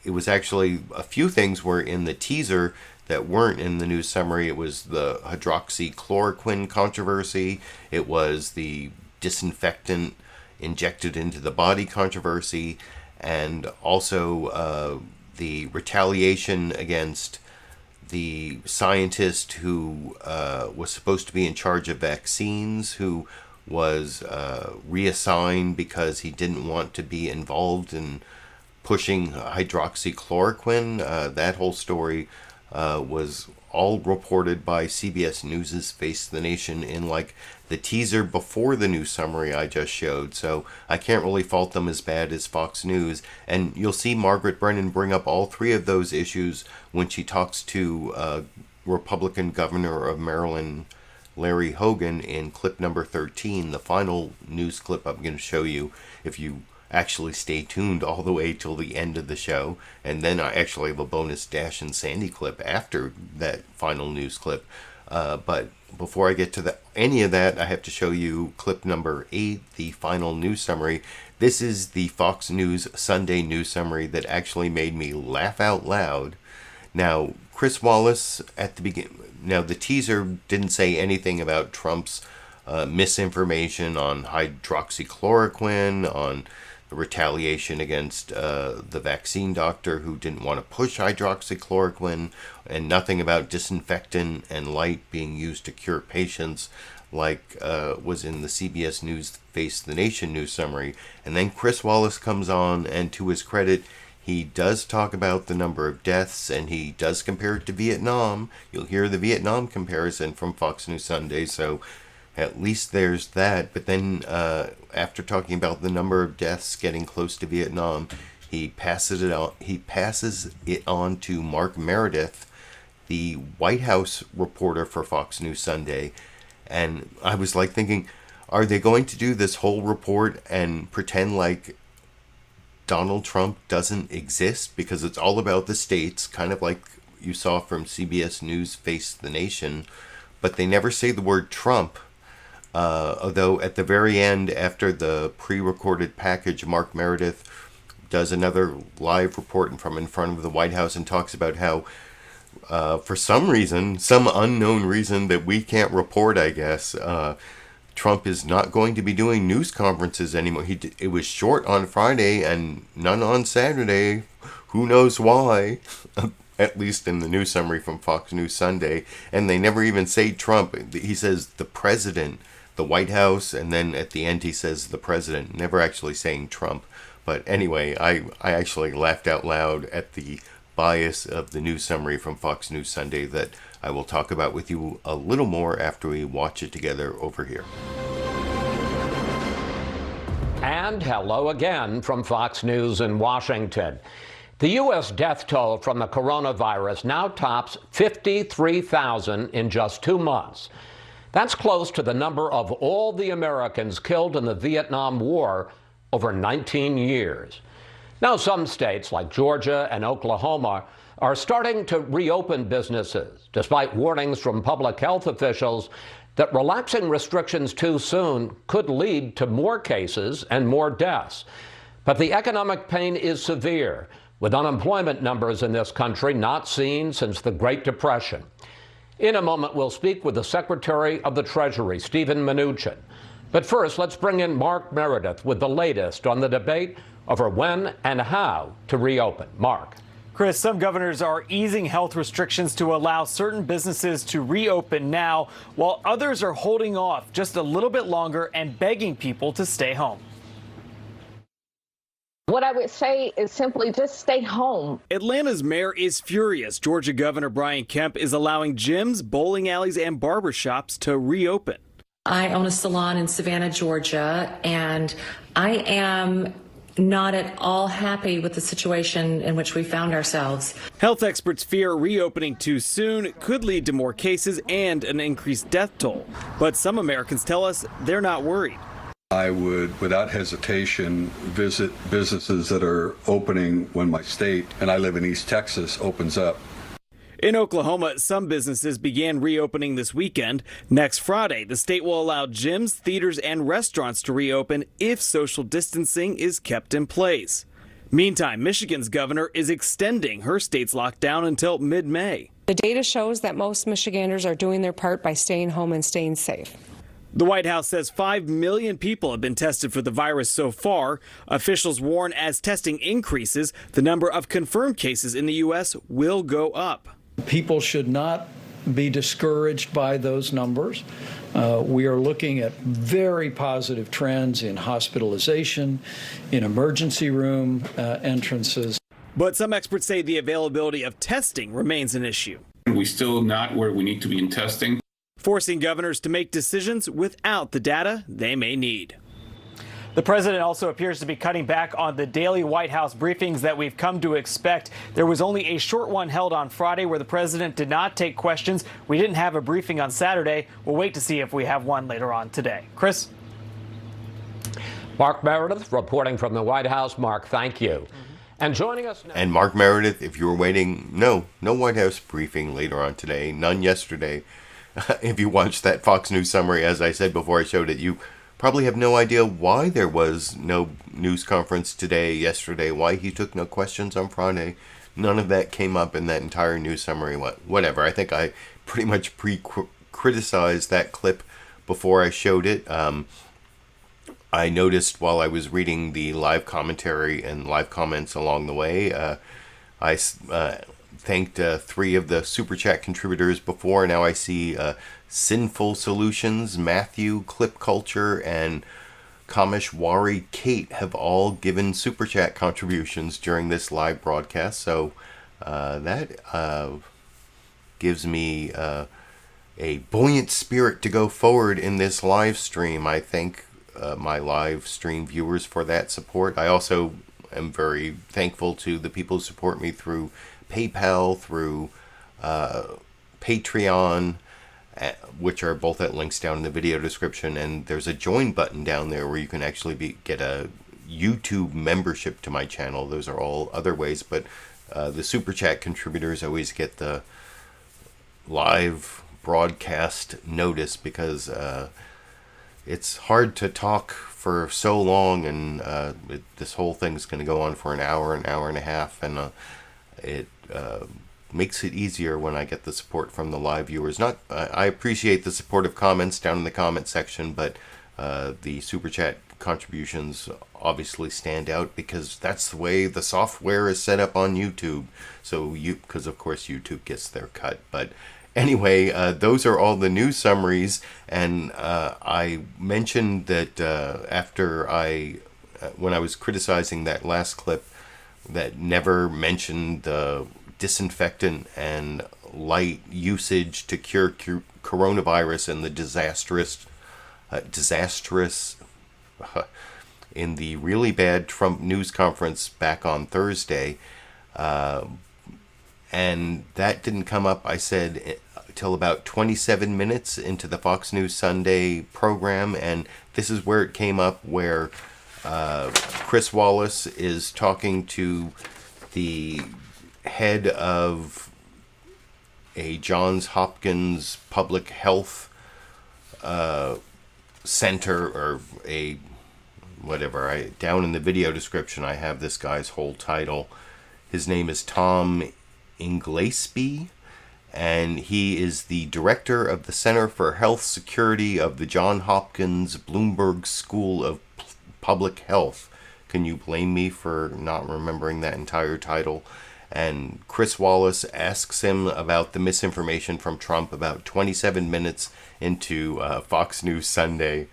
it was actually a few things were in the teaser that weren't in the news summary. It was the hydroxychloroquine controversy. It was the disinfectant injected into the body controversy, and also the retaliation against the scientist who was supposed to be in charge of vaccines, who was reassigned because he didn't want to be involved in pushing hydroxychloroquine. That whole story was all reported by CBS News' Face the Nation in like the teaser before the news summary I just showed. So I can't really fault them as bad as Fox News. And you'll see Margaret Brennan bring up all 3 of those issues when she talks to Republican Governor of Maryland, Larry Hogan, in clip number 13, the final news clip I'm going to show you. If you actually stay tuned all the way till the end of the show. And then I actually have a bonus Dash and Sandy clip after that final news clip. But before I get to any of that, I have to show you clip number 8, the final news summary. This is the Fox News Sunday news summary that actually made me laugh out loud. Now, Chris Wallace at the beginning. Now, the teaser didn't say anything about Trump's misinformation on hydroxychloroquine, on the retaliation against the vaccine doctor who didn't want to push hydroxychloroquine, and nothing about disinfectant and light being used to cure patients like was in the CBS News Face the Nation news summary. And then Chris Wallace comes on, and to his credit, he does talk about the number of deaths, and he does compare it to Vietnam. You'll hear the Vietnam comparison from Fox News Sunday, so at least there's that. But then after talking about the number of deaths getting close to Vietnam, he passes it on to Mark Meredith, the White House reporter for Fox News Sunday. And I was like thinking, are they going to do this whole report and pretend like Donald Trump doesn't exist, because it's all about the states, kind of like you saw from CBS News Face the Nation, but they never say the word Trump. Although at the very end, after the pre-recorded package, Mark Meredith does another live report from in front of the White House and talks about how for some reason, some unknown reason that we can't report, I guess, Trump is not going to be doing news conferences anymore. It was short on Friday and none on Saturday. Who knows why? At least in the news summary from Fox News Sunday. And they never even say Trump. He says the president, the White House, and then at the end he says the president, never actually saying Trump. But anyway, I actually laughed out loud at the bias of the news summary from Fox News Sunday that I will talk about with you a little more after we watch it together over here. And hello again from Fox News in Washington. The U.S. death toll from the coronavirus now tops 53,000 in just 2 months. That's close to the number of all the Americans killed in the Vietnam War over 19 years. Now, some states like Georgia and Oklahoma are starting to reopen businesses, despite warnings from public health officials that relaxing restrictions too soon could lead to more cases and more deaths. But the economic pain is severe, with unemployment numbers in this country not seen since the Great Depression. In a moment, we'll speak with the Secretary of the Treasury, Steven Mnuchin. But first, let's bring in Mark Meredith with the latest on the debate over when and how to reopen. Mark. Chris, some governors are easing health restrictions to allow certain businesses to reopen now, while others are holding off just a little bit longer and begging people to stay home. What I would say is simply just stay home. Atlanta's mayor is furious. Georgia Governor Brian Kemp is allowing gyms, bowling alleys, and barbershops to reopen. I own a salon in Savannah, Georgia, and I am not at all happy with the situation in which we found ourselves. Health experts fear reopening too soon could lead to more cases and an increased death toll. But some Americans tell us they're not worried. I would, without hesitation, visit businesses that are opening when my state, and I live in East Texas, opens up. In Oklahoma, some businesses began reopening this weekend. Next Friday, the state will allow gyms, theaters, and restaurants to reopen if social distancing is kept in place. Meantime, Michigan's governor is extending her state's lockdown until mid-May. The data shows that most Michiganders are doing their part by staying home and staying safe. The White House says 5 million people have been tested for the virus so far. Officials warn as testing increases, the number of confirmed cases in the U.S. will go up. People should not be discouraged by those numbers. We are looking at very positive trends in hospitalization, in emergency room entrances. But some experts say the availability of testing remains an issue. We're still not where we need to be in testing, forcing governors to make decisions without the data they may need. The president also appears to be cutting back on the daily White House briefings that we've come to expect. There was only a short one held on Friday where the president did not take questions. We didn't have a briefing on Saturday. We'll wait to see if we have one later on today. Chris? Mark Meredith reporting from the White House. Mark, thank you. And joining us now. And Mark Meredith, if you were waiting, no White House briefing later on today, none yesterday. If you watched that Fox News summary, as I said before I showed it, you probably have no idea why there was no news conference yesterday, why he took no questions on Friday. None of that came up in that entire news summary. Whatever. I think I pretty much criticized that clip before I showed it. I noticed while I was reading the live commentary and live comments along the way, I thanked 3 of the Super Chat contributors before. Now I see Sinful Solutions, Matthew, Clip Culture, and Kameshwari Kate have all given Super Chat contributions during this live broadcast. So that gives me a buoyant spirit to go forward in this live stream. I thank my live stream viewers for that support. I also am very thankful to the people who support me through PayPal, through Patreon, which are both at links down in the video description. And there's a join button down there where you can actually get a YouTube membership to my channel. Those are all other ways, but the Super Chat contributors always get the live broadcast notice because it's hard to talk for so long, and this whole thing's going to go on for an hour and a half, and it makes it easier when I get the support from the live viewers. I appreciate the supportive comments down in the comment section, but the Super Chat contributions obviously stand out because that's the way the software is set up on YouTube. So because of course YouTube gets their cut, but anyway, those are all the news summaries, and I mentioned that when I was criticizing that last clip that never mentioned the disinfectant and light usage to cure coronavirus and the disastrous in the really bad Trump news conference back on Thursday, and that didn't come up, I said, till about 27 minutes into the Fox News Sunday program, and this is where it came up, where Chris Wallace is talking to the head of a Johns Hopkins public health center, or a whatever. Down in the video description I have this guy's whole title. His name is Tom Inglesby, and he is the director of the Center for Health Security of the Johns Hopkins Bloomberg School of Public Health. Can you blame me for not remembering that entire title? And Chris Wallace asks him about the misinformation from Trump about 27 minutes into Fox News Sunday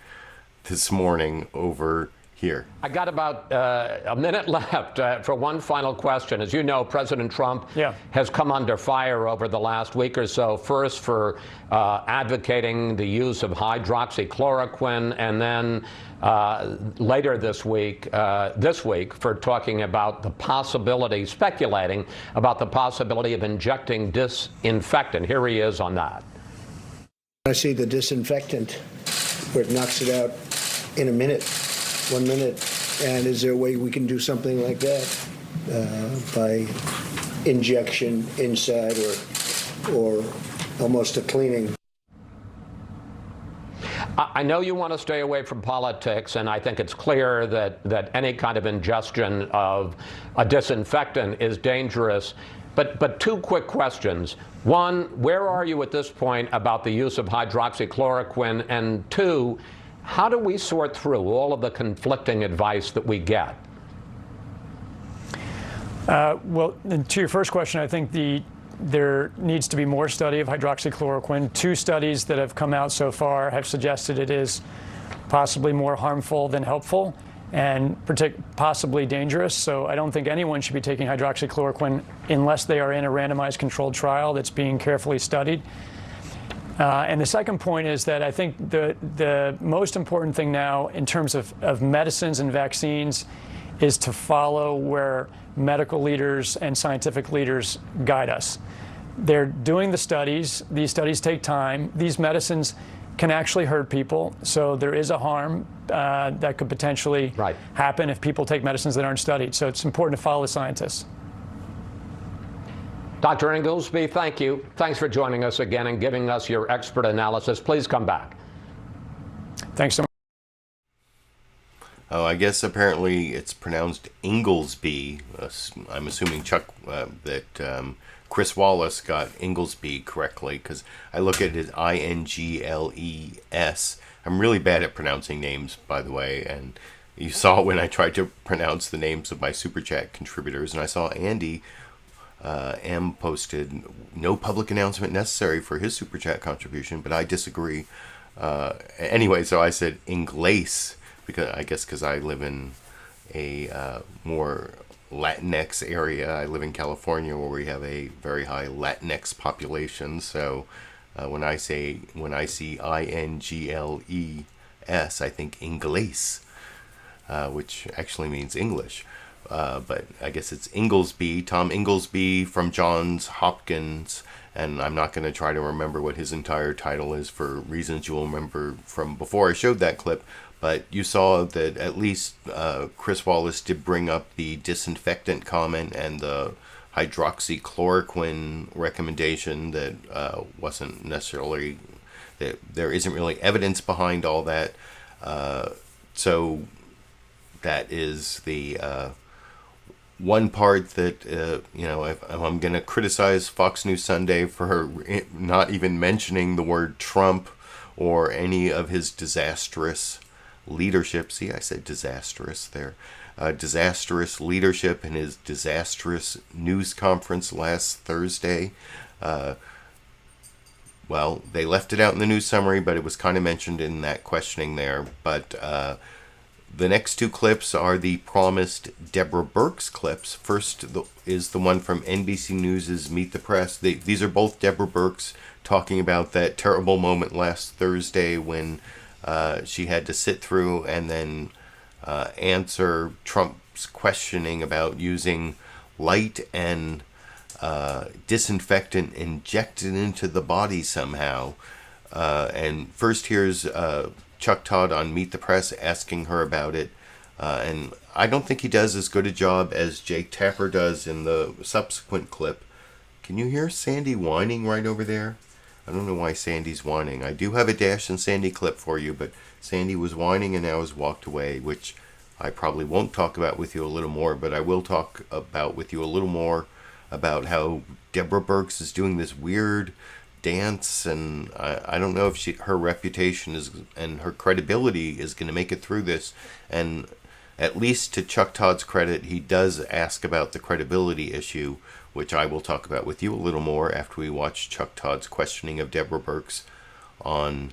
this morning over here. I got about a minute left for one final question. As you know, President Trump has come under fire over the last week or so, first for advocating the use of hydroxychloroquine, and then later this week for talking about the possibility, speculating about the possibility of injecting disinfectant. Here he is on that. I see the disinfectant where it knocks it out in a minute. 1 minute, and is there a way we can do something like that by injection inside, or almost a cleaning? I know you want to stay away from politics, and I think it's clear that any kind of ingestion of a disinfectant is dangerous. But 2 quick questions. 1, where are you at this point about the use of hydroxychloroquine? And 2, how do we sort through all of the conflicting advice that we get? Well, to your first question, I think there needs to be more study of hydroxychloroquine. 2 studies that have come out so far have suggested it is possibly more harmful than helpful and possibly dangerous. So I don't think anyone should be taking hydroxychloroquine unless they are in a randomized controlled trial that's being carefully studied. And the second point is that I think the most important thing now in terms of medicines and vaccines is to follow where medical leaders and scientific leaders guide us. They're doing the studies. These studies take time. These medicines can actually hurt people. So there is a harm that could potentially happen if people take medicines that aren't studied. So it's important to follow the scientists. Dr. Inglesby, thank you. Thanks for joining us again and giving us your expert analysis. Please come back. Thanks so much. Oh, I guess apparently it's pronounced Inglesby. I'm assuming that Chris Wallace got Inglesby correctly, because I look at it as Ingles. I'm really bad at pronouncing names, by the way, and you saw when I tried to pronounce the names of my Super Chat contributors, and I saw Andy M posted no public announcement necessary for his Super Chat contribution, but I disagree. Anyway, so I said Ingles, because I live in a more Latinx area. I live in California, where we have a very high Latinx population. So when I see Ingles, I think Ingles, which actually means English. But I guess it's Inglesby, Tom Inglesby from Johns Hopkins, and I'm not going to try to remember what his entire title is for reasons you'll remember from before I showed that clip. But you saw that at least Chris Wallace did bring up the disinfectant comment and the hydroxychloroquine recommendation that wasn't necessarily, that there isn't really evidence behind all that. So that is the one part that, if I'm going to criticize Fox News Sunday for not even mentioning the word Trump or any of his disastrous leadership. See, I said disastrous there. Disastrous leadership in his disastrous news conference last Thursday. Well, they left it out in the news summary, but it was kind of mentioned in that questioning there. But the next two clips are the promised Deborah Birx clips. First is the one from NBC News' Meet the Press. These are both Deborah Birx talking about that terrible moment last Thursday when she had to sit through and then answer Trump's questioning about using light and disinfectant injected into the body somehow. And first here's Chuck Todd on Meet the Press asking her about it. And I don't think he does as good a job as Jake Tapper does in the subsequent clip. Can you hear Sandy whining right over there? I don't know why Sandy's whining. I do have a Dash and Sandy clip for you, but Sandy was whining and now has walked away, which I probably won't talk about with you a little more, but I will talk about with you a little more about how Deborah Birx is doing this weird dance, and I don't know if her reputation is and her credibility is going to make it through this. And at least to Chuck Todd's credit, he does ask about the credibility issue, which I will talk about with you a little more after we watch Chuck Todd's questioning of Deborah Birx on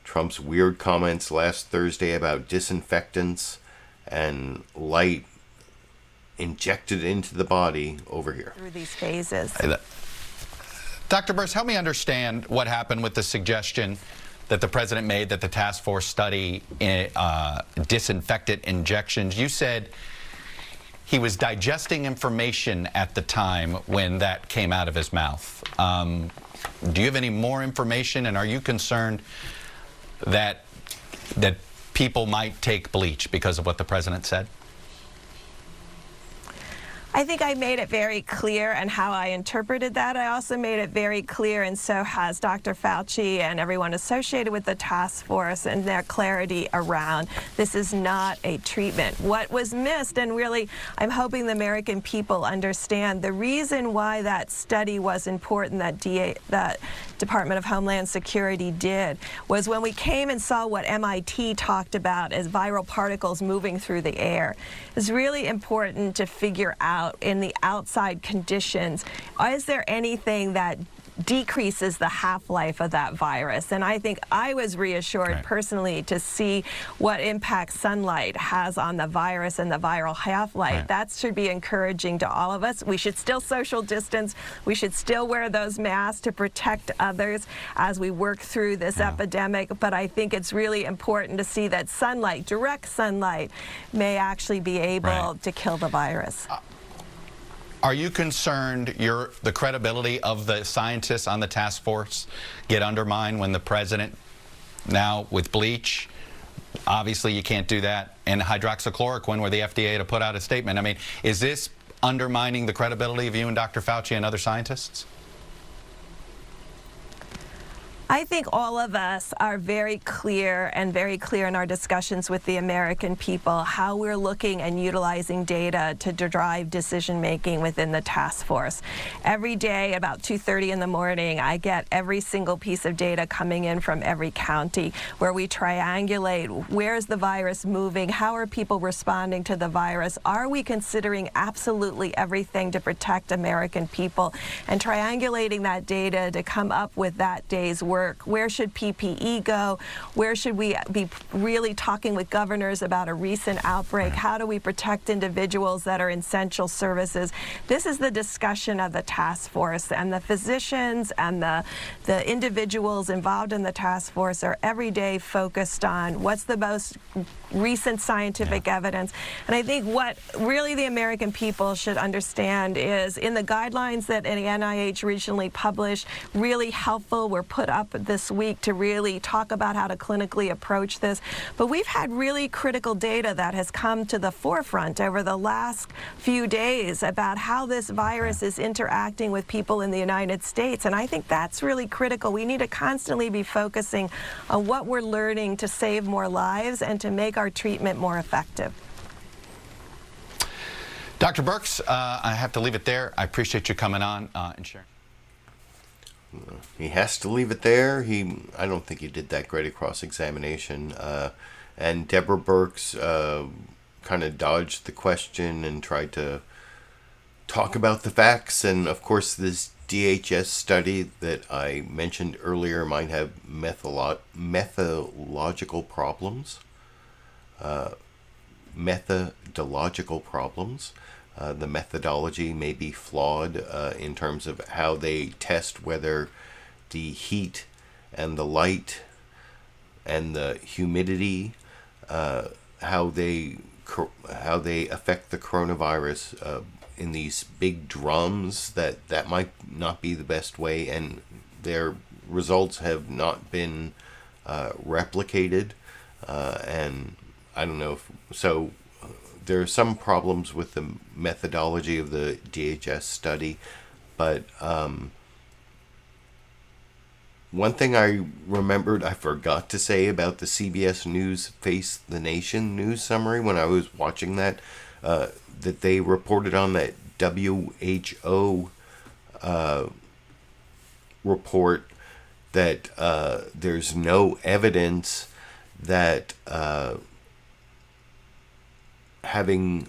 Trump's weird comments last Thursday about disinfectants and light injected into the body over here. Through these phases. Dr. Birx, help me understand what happened with the suggestion that the president made that the task force study disinfectant injections. You said he was digesting information at the time when that came out of his mouth. Do you have any more information, and are you concerned that people might take bleach because of what the president said? I think I made it very clear and how I interpreted that. I also made it very clear, and so has Dr. Fauci and everyone associated with the task force, and their clarity around this is not a treatment. What was missed, and really I'm hoping the American people understand, the reason why that study was important, that Department of Homeland Security did, was when we came and saw what MIT talked about as viral particles moving through the air. It's really important to figure out in the outside conditions, is there anything that decreases the half-life of that virus? And I think I was reassured personally to see what impact sunlight has on the virus and the viral half-life. That should be encouraging to all of us. We should still social distance. We should still wear those masks to protect others as we work through this epidemic. But I think it's really important to see that sunlight, direct sunlight, may actually be able to kill the virus. Are you concerned the credibility of the scientists on the task force get undermined when the president Now with bleach, obviously you can't do that. And hydroxychloroquine, where the FDA had to put out a statement. I mean, is this undermining the credibility of you and Dr. Fauci and other scientists? I think all of us are very clear in our discussions with the American people how we're looking and utilizing data to drive decision making within the task force. Every day about 2:30 in the morning, I get every single piece of data coming in from every county where we triangulate where is the virus moving, how are people responding to the virus, are we considering absolutely everything to protect American people, and triangulating that data to come up with that day's work. Where should PPE go? Where should we be really talking with governors about a recent outbreak? How do we protect individuals that are essential services? This is the discussion of the task force, and the physicians and the individuals involved in the task force are every day focused on what's the most recent scientific evidence. And I think what really the American people should understand is in the guidelines that the NIH recently published, really helpful, were put up this week to really talk about how to clinically approach this. But we've had really critical data that has come to the forefront over the last few days about how this virus is interacting with people in the United States. And I think that's really critical. We need to constantly be focusing on what we're learning to save more lives and to make our treatment more effective. Dr. Birx, I have to leave it there. I appreciate you coming on and sharing. He has to leave it there. I don't think he did that great a cross-examination. And Deborah Birx kind of dodged the question and tried to talk about the facts. And of course, this DHS study that I mentioned earlier might have methodological problems. The methodology may be flawed in terms of how they test whether the heat and the light and the humidity, how they affect the coronavirus in these big drums. That might not be the best way, and their results have not been replicated, and I don't know so. There are some problems with the methodology of the DHS study, but one thing I remembered I forgot to say about the CBS News Face the Nation news summary when I was watching that they reported on that WHO report that there's no evidence that having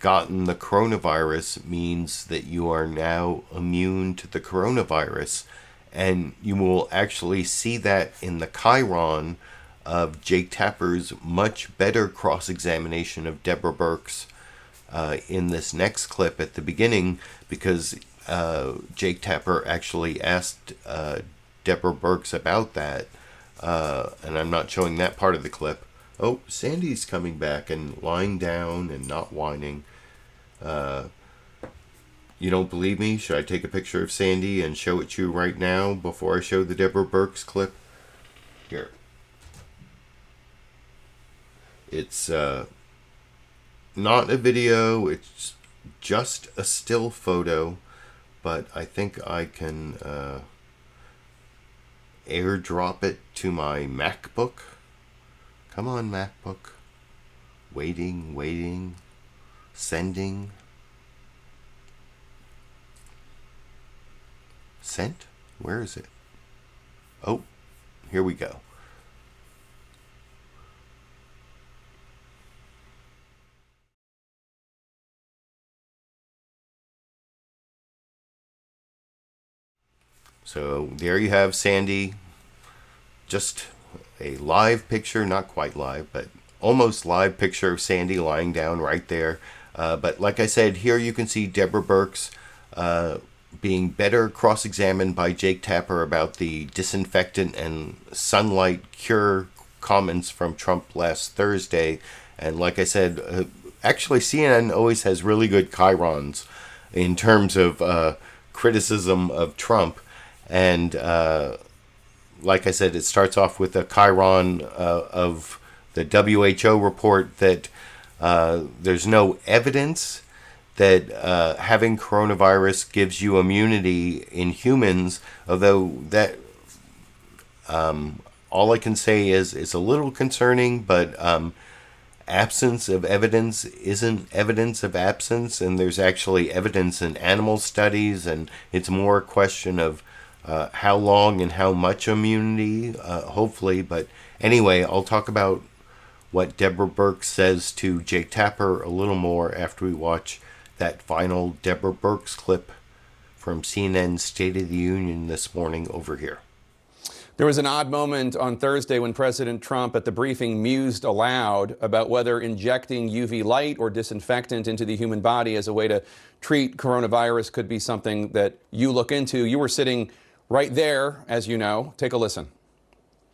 gotten the coronavirus means that you are now immune to the coronavirus. And you will actually see that in the chyron of Jake Tapper's much better cross-examination of Deborah Birx in this next clip at the beginning, because Jake Tapper actually asked Deborah Birx about that. And I'm not showing that part of the clip. Oh, Sandy's coming back and lying down and not whining. You don't believe me? Should I take a picture of Sandy and show it to you right now before I show the Deborah Birx clip? Here. It's not a video, it's just a still photo, but I think I can airdrop it to my MacBook. Come on, MacBook. Waiting. Sending. Sent? Where is it? Oh, here we go. So there you have Sandy. Just a live picture, not quite live, but almost live picture of Sandy lying down right there. But like I said, here you can see Deborah Birx being better cross-examined by Jake Tapper about the disinfectant and sunlight cure comments from Trump last Thursday. And like I said, actually CNN always has really good chyrons in terms of criticism of Trump. And like I said, it starts off with a chyron of the WHO report that there's no evidence that having coronavirus gives you immunity in humans, although that all I can say is it's a little concerning, but absence of evidence isn't evidence of absence, and there's actually evidence in animal studies, and it's more a question of how long and how much immunity, hopefully. But anyway, I'll talk about what Deborah Birx says to Jake Tapper a little more after we watch that final Deborah Birx clip from CNN's State of the Union this morning over here. There was an odd moment on Thursday when President Trump at the briefing mused aloud about whether injecting UV light or disinfectant into the human body as a way to treat coronavirus could be something that you look into. You were sitting right there, as you know. Take a listen.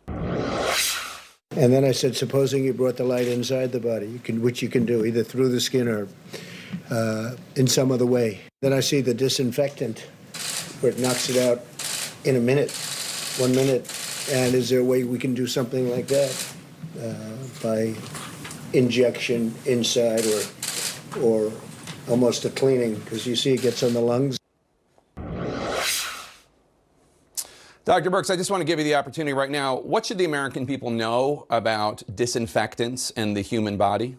And then I said, supposing you brought the light inside the body, which you can do, either through the skin or in some other way. Then I see the disinfectant, where it knocks it out in a minute, 1 minute. And is there a way we can do something like that by injection inside or almost a cleaning? Because you see it gets on the lungs. Dr. Birx, I just want to give you the opportunity right now. What should the American people know about disinfectants and the human body?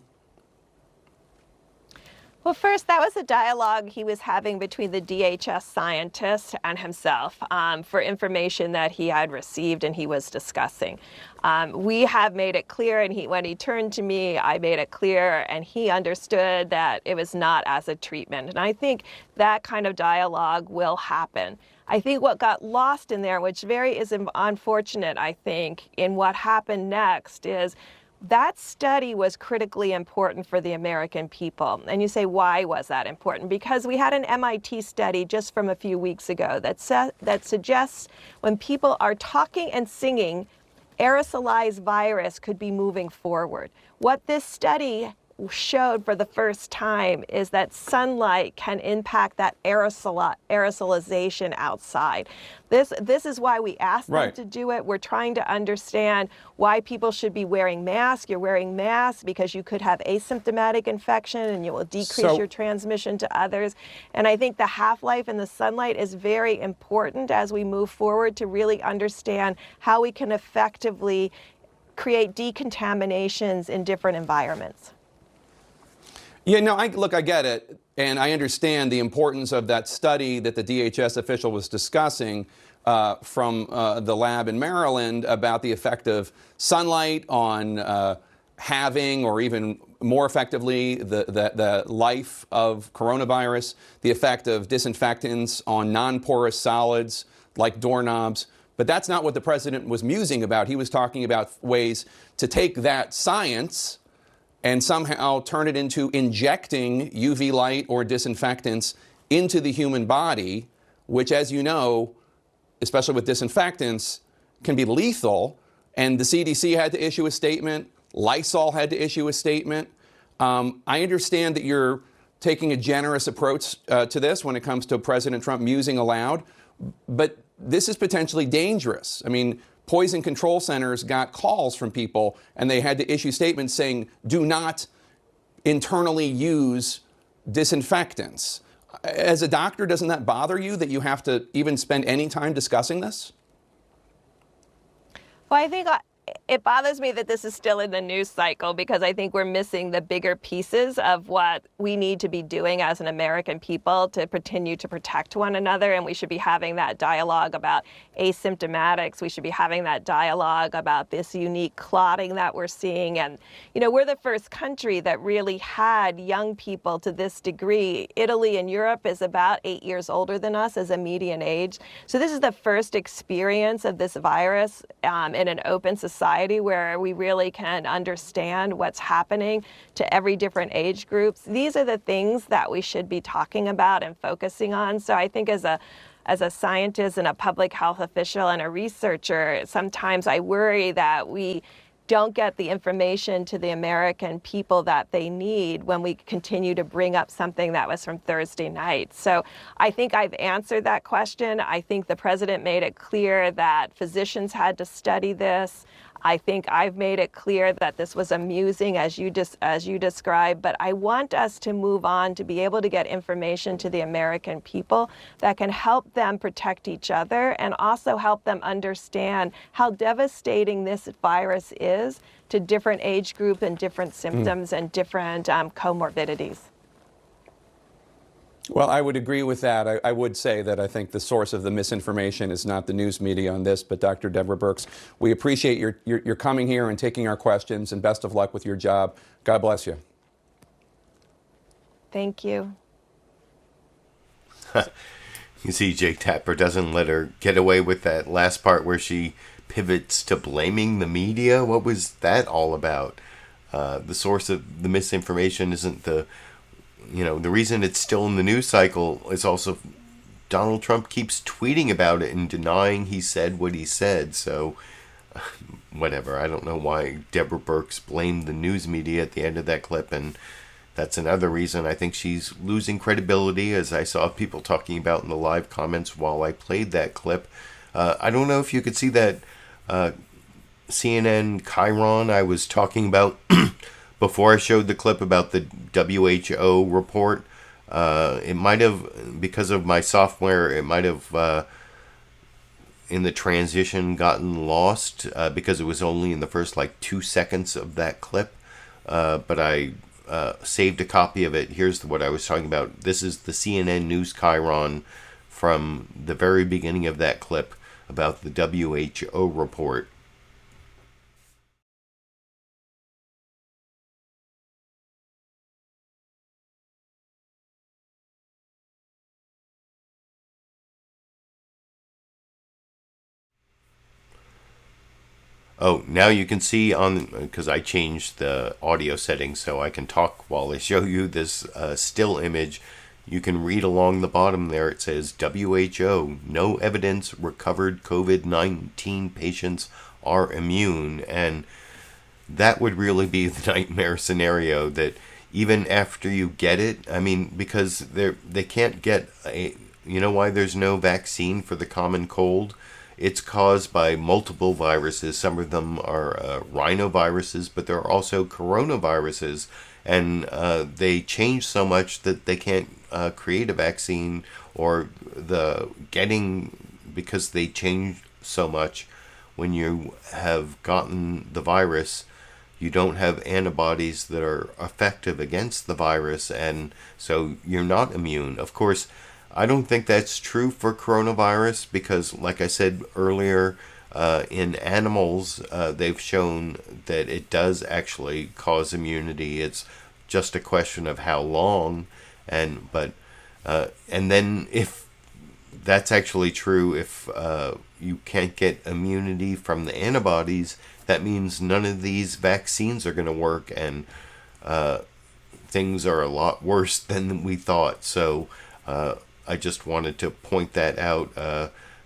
Well, first, that was a dialogue he was having between the DHS scientist and himself for information that he had received and he was discussing. We have made it clear, and when he turned to me, I made it clear, and he understood that it was not as a treatment. And I think that kind of dialogue will happen. I think what got lost in there, which is unfortunate, I think, in what happened next is that study was critically important for the American people. And you say, why was that important? Because we had an MIT study just from a few weeks ago that suggests when people are talking and singing, aerosolized virus could be moving forward. What this study showed for the first time is that sunlight can impact that aerosolization outside. This is why we asked them to do it. We're trying to understand why people should be wearing masks. You're wearing masks because you could have asymptomatic infection and you will decrease your transmission to others. And I think the half-life in the sunlight is very important as we move forward to really understand how we can effectively create decontaminations in different environments. Yeah, no, look, I get it, and I understand the importance of that study that the DHS official was discussing from the lab in Maryland about the effect of sunlight on having, or even more effectively, the life of coronavirus, the effect of disinfectants on non-porous solids like doorknobs. But that's not what the president was musing about. He was talking about ways to take that science and somehow turn it into injecting UV light or disinfectants into the human body, which, as you know, especially with disinfectants, can be lethal. And the CDC had to issue a statement. Lysol had to issue a statement. I understand that you're taking a generous approach to this when it comes to President Trump musing aloud, but this is potentially dangerous. I mean, Poison control centers got calls from people, and they had to issue statements saying, do not internally use disinfectants. As a doctor, doesn't that bother you that you have to even spend any time discussing this? Well, I think it bothers me that this is still in the news cycle, because I think we're missing the bigger pieces of what we need to be doing as an American people to continue to protect one another. And we should be having that dialogue about asymptomatics. We should be having that dialogue about this unique clotting that we're seeing. And, you know, we're the first country that really had young people to this degree. Italy and Europe is about 8 years older than us as a median age. So this is the first experience of this virus in an open society where we really can understand what's happening to every different age groups. These are the things that we should be talking about and focusing on. So I think as a scientist and a public health official and a researcher, sometimes I worry that we don't get the information to the American people that they need when we continue to bring up something that was from Thursday night. So I think I've answered that question. I think the president made it clear that physicians had to study this. I think I've made it clear that this was amusing, as you described, but I want us to move on to be able to get information to the American people that can help them protect each other and also help them understand how devastating this virus is to different age groups and different symptoms and different comorbidities. Well, I would agree with that. I would say that I think the source of the misinformation is not the news media on this, but Dr. Deborah Birx, we appreciate your coming here and taking our questions, and best of luck with your job. God bless you. Thank you. You see, Jake Tapper doesn't let her get away with that last part where she pivots to blaming the media. What was that all about? The source of the misinformation isn't the reason it's still in the news cycle is also Donald Trump keeps tweeting about it and denying he said what he said. So, whatever. I don't know why Deborah Birx blamed the news media at the end of that clip, and that's another reason I think she's losing credibility, as I saw people talking about in the live comments while I played that clip. I don't know if you could see that CNN Chiron I was talking about before I showed the clip about the WHO report. It might have, because of my software, it might have in the transition gotten lost because it was only in the first 2 seconds of that clip. But I saved a copy of it. Here's what I was talking about. This is the CNN News Chiron from the very beginning of that clip about the WHO report. Oh, now you can see because I changed the audio settings so I can talk while I show you this still image. You can read along the bottom there. It says, WHO, no evidence recovered COVID-19 patients are immune. And that would really be the nightmare scenario, that even after you get it, because they can't get you know why there's no vaccine for the common cold? It's caused by multiple viruses. Some of them are rhinoviruses, but there are also coronaviruses. And they change so much that they can't create a vaccine, or because they change so much. When you have gotten the virus, you don't have antibodies that are effective against the virus, and so you're not immune. Of course, I don't think that's true for coronavirus because, like I said earlier, in animals, they've shown that it does actually cause immunity. It's just a question of how long, and then if that's actually true, if you can't get immunity from the antibodies, that means none of these vaccines are going to work, and things are a lot worse than we thought. So I just wanted to point that out,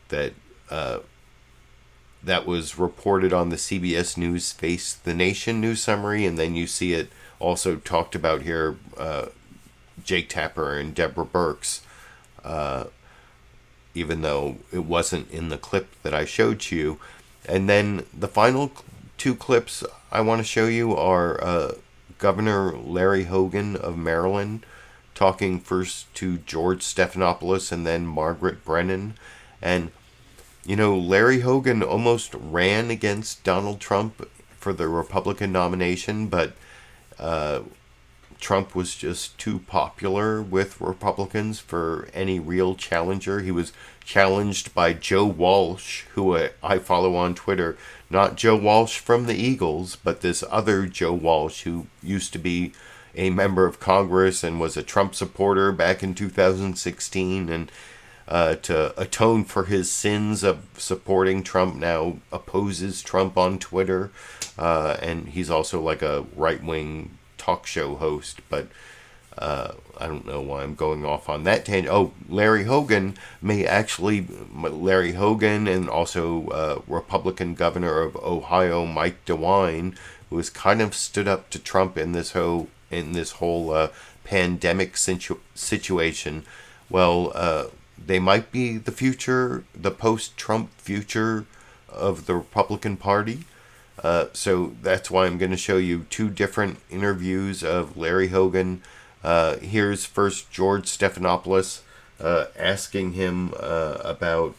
that was reported on the CBS News Face the Nation news summary, and then you see it also talked about here, Jake Tapper and Deborah Birx, even though it wasn't in the clip that I showed you. And then the final two clips I want to show you are Governor Larry Hogan of Maryland talking first to George Stephanopoulos and then Margaret Brennan. And, Larry Hogan almost ran against Donald Trump for the Republican nomination, but Trump was just too popular with Republicans for any real challenger. He was challenged by Joe Walsh, who I follow on Twitter. Not Joe Walsh from the Eagles, but this other Joe Walsh who used to be a member of Congress and was a Trump supporter back in 2016, and to atone for his sins of supporting Trump, now opposes Trump on Twitter, and he's also like a right-wing talk show host. But I don't know why I'm going off on that tangent. Oh, Larry Hogan and also Republican governor of Ohio, Mike DeWine, who has kind of stood up to Trump in this whole pandemic situation. Well, they might be the future, the post-Trump future of the Republican Party. So that's why I'm going to show you two different interviews of Larry Hogan. Here's first George Stephanopoulos asking him about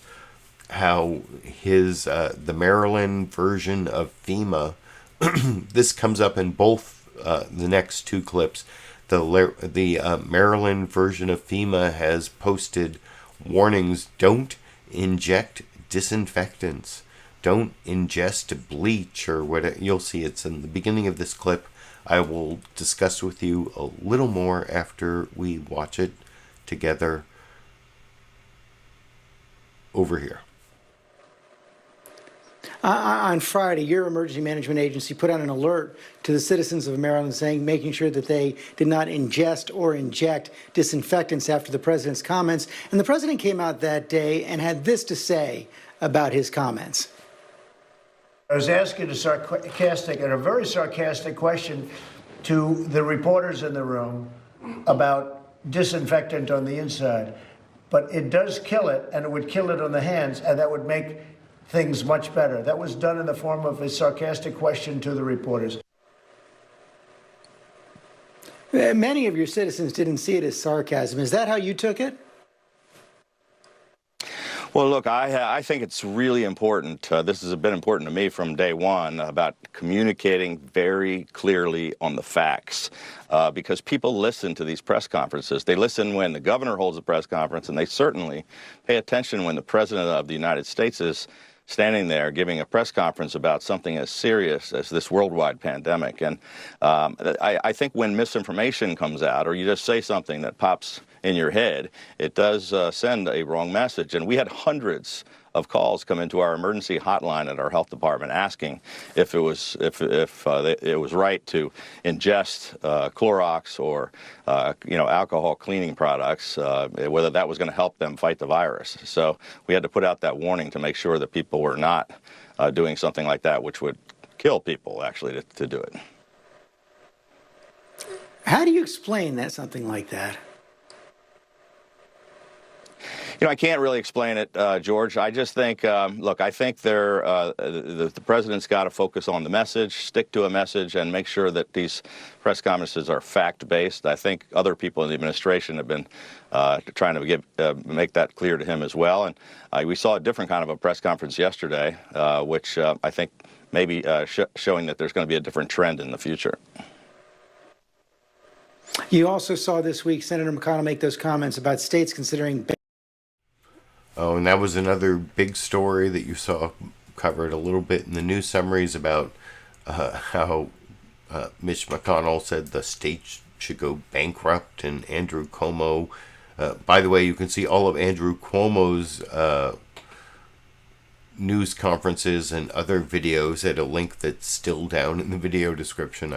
how his the Maryland version of FEMA. This comes up in both the next two clips. The Maryland version of FEMA has posted warnings: don't inject disinfectants, don't ingest bleach or whatever. You'll see it's in the beginning of this clip. I will discuss with you a little more after we watch it together over here. On Friday, your emergency management agency put out an alert to the citizens of Maryland saying, making sure that they did not ingest or inject disinfectants after the president's comments. And the president came out that day and had this to say about his comments. I was asking a very sarcastic question to the reporters in the room about disinfectant on the inside. But it does kill it, and it would kill it on the hands, and that would make things much better. That was done in the form of a sarcastic question to the reporters. Many of your citizens didn't see it as sarcasm. Is that how you took it? Well, look, I think it's really important. This has been important to me from day one about communicating very clearly on the facts, because people listen to these press conferences. They listen when the governor holds a press conference, and they certainly pay attention when the president of the United States is standing there giving a press conference about something as serious as this worldwide pandemic. And I think when misinformation comes out, or you just say something that pops in your head, it does send a wrong message. And we had hundreds of calls come into our emergency hotline at our health department asking if it was right to ingest Clorox or alcohol cleaning products, whether that was going to help them fight the virus. So we had to put out that warning to make sure that people were not doing something like that, which would kill people actually to do it. How do you explain that, something like that? I can't really explain it, George. I just think, look, I think the president's got to focus on the message, stick to a message, and make sure that these press conferences are fact-based. I think other people in the administration have been trying to make that clear to him as well. And we saw a different kind of a press conference yesterday, which I think maybe showing that there's going to be a different trend in the future. You also saw this week Senator McConnell make those comments about states considering... Oh, and that was another big story that you saw covered a little bit in the news summaries about how Mitch McConnell said the states should go bankrupt, and Andrew Cuomo. By the way, you can see all of Andrew Cuomo's news conferences and other videos at a link that's still down in the video description.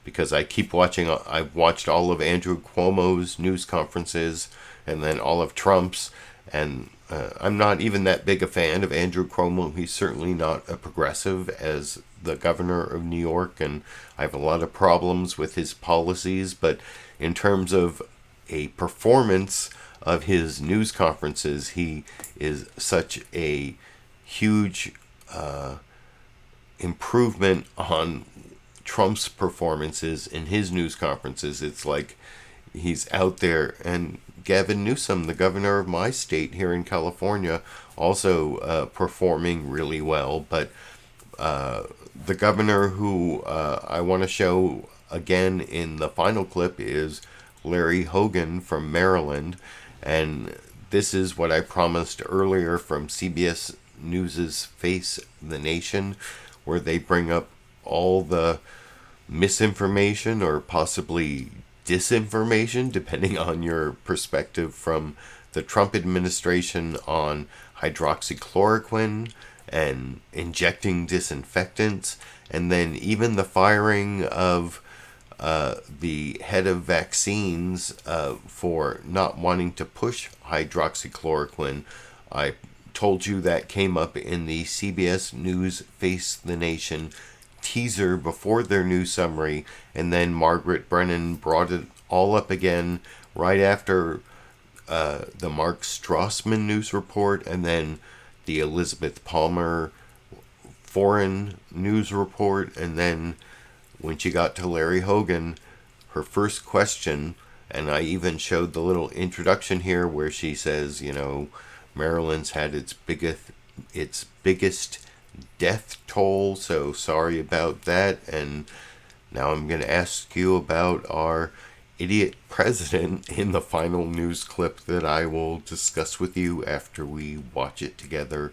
Because I keep watching. I've watched all of Andrew Cuomo's news conferences and then all of Trump's. And I'm not even that big a fan of Andrew Cuomo. He's certainly not a progressive as the governor of New York, and I have a lot of problems with his policies. But in terms of a performance of his news conferences, he is such a huge improvement on Trump's performances in his news conferences. It's like he's out there. And Gavin Newsom, the governor of my state here in California, also performing really well. But the governor who I want to show again in the final clip is Larry Hogan from Maryland. And this is what I promised earlier from CBS News' Face the Nation, where they bring up all the misinformation or possibly disinformation, depending on your perspective, from the Trump administration on hydroxychloroquine and injecting disinfectants, and then even the firing of the head of vaccines for not wanting to push hydroxychloroquine. I told you that came up in the CBS News Face the Nation teaser before their news summary, and then Margaret Brennan brought it all up again right after the Mark Strassman news report, and then the Elizabeth Palmer foreign news report, and then when she got to Larry Hogan, her first question, and I even showed the little introduction here where she says, you know, Maryland's had its biggest death toll, so sorry about that. And now I'm going to ask you about our idiot president in the final news clip that I will discuss with you after we watch it together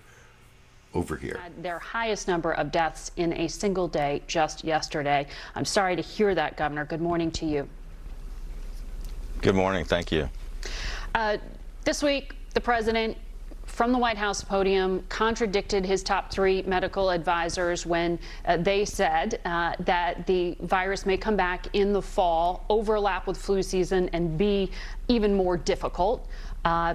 over here. Their highest number of deaths in a single day just yesterday. I'm sorry to hear that, Governor. Good morning to you. Good morning. Thank you. This week, the president, from the White House podium, contradicted his top 3 medical advisors when they said that the virus may come back in the fall, overlap with flu season, and be even more difficult.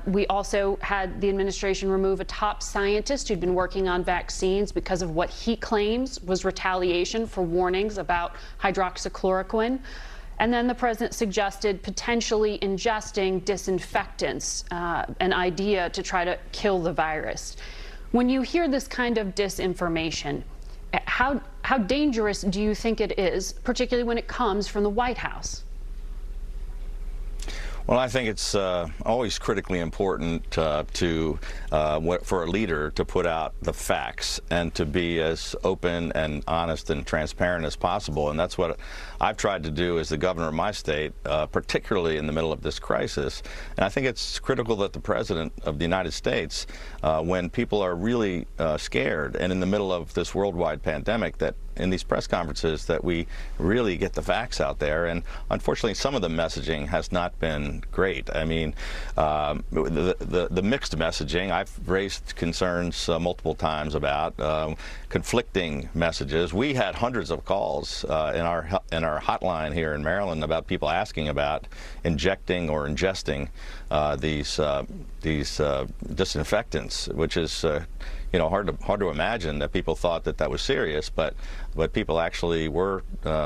We also had the administration remove a top scientist who'd been working on vaccines because of what he claims was retaliation for warnings about hydroxychloroquine. And then the president suggested potentially ingesting disinfectants, an idea to try to kill the virus. When you hear this kind of disinformation, how dangerous do you think it is, particularly when it comes from the White House? Well, I think it's always critically important for a leader to put out the facts and to be as open and honest and transparent as possible. And that's what I've tried to do as the governor of my state, particularly in the middle of this crisis. And I think it's critical that the president of the United States, when people are really scared and in the middle of this worldwide pandemic, that in these press conferences that we really get the facts out there. And unfortunately, some of the messaging has not been great. I mean, the mixed messaging, I've raised concerns multiple times about conflicting messages. We had hundreds of calls in our hotline here in Maryland about people asking about injecting or ingesting these disinfectants, which is hard to imagine that people thought that was serious, but people actually were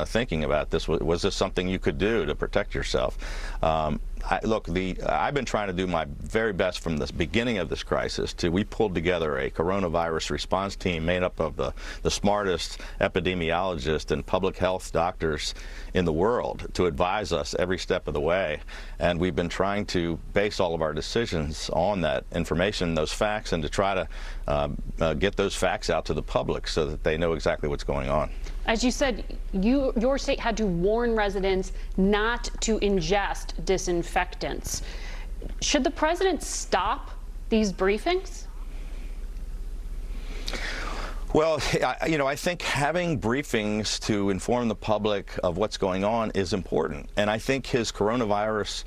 thinking about this. Was this something you could do to protect yourself? I've been trying to do my very best from the beginning of this crisis. We pulled together a coronavirus response team made up of the smartest epidemiologists and public health doctors in the world to advise us every step of the way. And we've been trying to base all of our decisions on that information, those facts, and to try to get those facts out to the public so that they know exactly what's going on. As you said, your state had to warn residents not to ingest disinfectants. Should the president stop these briefings? Well, I think having briefings to inform the public of what's going on is important. And I think his coronavirus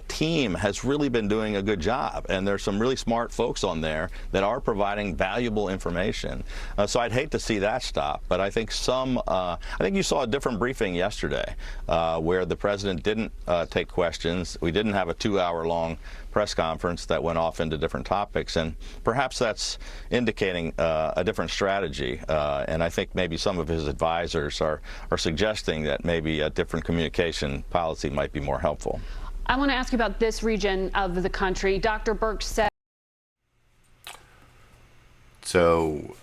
team has really been doing a good job. And there's some really smart folks on there that are providing valuable information. So I'd hate to see that stop. But I think I think you saw a different briefing yesterday where the president didn't take questions. We didn't have a 2-hour-long press conference that went off into different topics, and perhaps that's indicating a different strategy. And I think maybe some of his advisors are suggesting that maybe a different communication policy might be more helpful. I want to ask you about this region of the country. Dr. Birx said. So,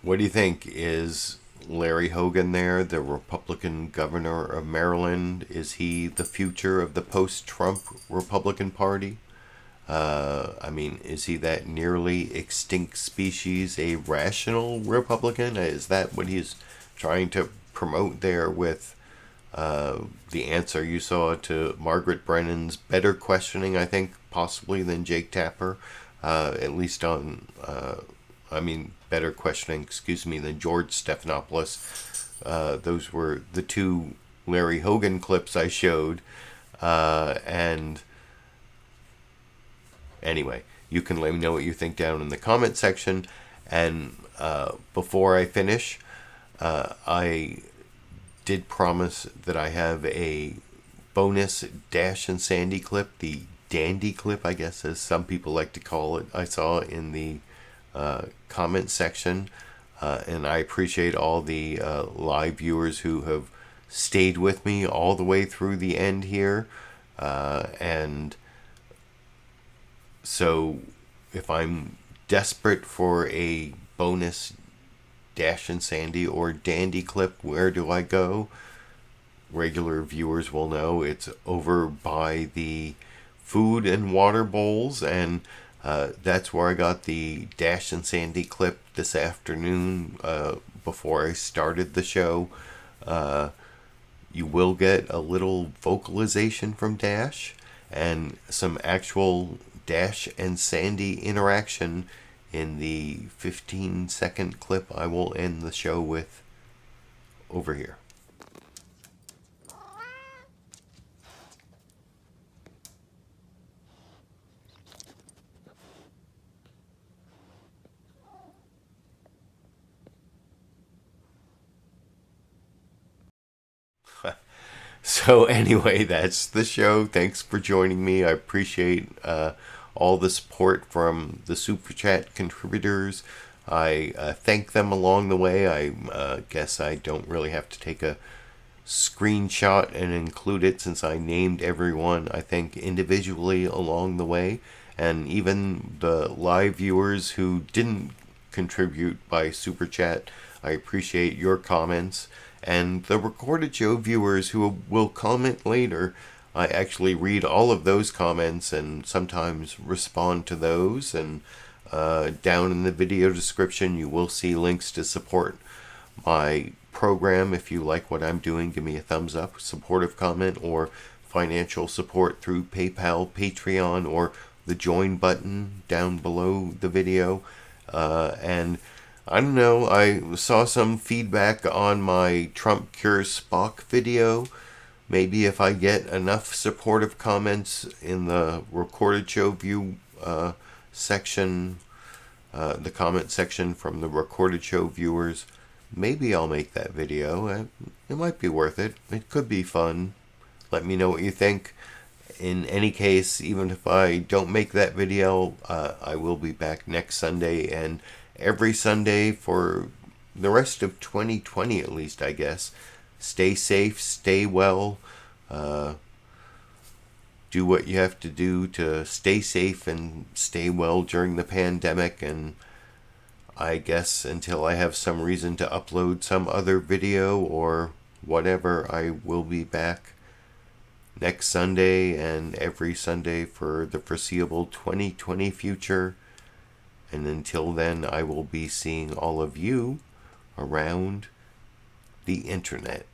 what do you think? Is Larry Hogan there, the Republican governor of Maryland? Is he the future of the post-Trump Republican Party? I mean, is he that nearly extinct species, a rational Republican? Is that what he's trying to promote there with the answer you saw to Margaret Brennan's better questioning, I think, possibly than Jake Tapper, at least on, better questioning, than George Stephanopoulos. Those were the 2 Larry Hogan clips I showed, and anyway, you can let me know what you think down in the comment section. And before I finish, I did promise that I have a bonus Dash and Sandy clip, the dandy clip, I guess, as some people like to call it. I saw in the comment section, and I appreciate all the live viewers who have stayed with me all the way through the end here. And so if I'm desperate for a bonus Dash and Sandy or dandy clip, where do I go? Regular viewers will know it's over by the food and water bowls, and that's where I got the Dash and Sandy clip this afternoon before I started the show. You will get a little vocalization from Dash and some actual Dash and Sandy interaction in the 15-second clip I will end the show with over here. So anyway, that's the show. Thanks for joining me. I appreciate all the support from the Super Chat contributors. I thank them along the way. I guess I don't really have to take a screenshot and include it since I named everyone, I think, individually along the way. And even the live viewers who didn't contribute by Super Chat, I appreciate your comments. And the recorded show viewers who will comment later, I actually read all of those comments and sometimes respond to those. And down in the video description, you will see links to support my program. If you like what I'm doing, give me a thumbs up, supportive comment, or financial support through PayPal, Patreon, or the join button down below the video. And I don't know, I saw some feedback on my Trump Cures Spock video. Maybe if I get enough supportive comments in the recorded show view section, the comment section from the recorded show viewers, maybe I'll make that video. It might be worth it. It could be fun. Let me know what you think. In any case, even if I don't make that video, I will be back next Sunday and every Sunday for the rest of 2020 at least, I guess. Stay safe, stay well, do what you have to do to stay safe and stay well during the pandemic, and I guess until I have some reason to upload some other video or whatever, I will be back next Sunday and every Sunday for the foreseeable 2020 future. And until then, I will be seeing all of you around the internet.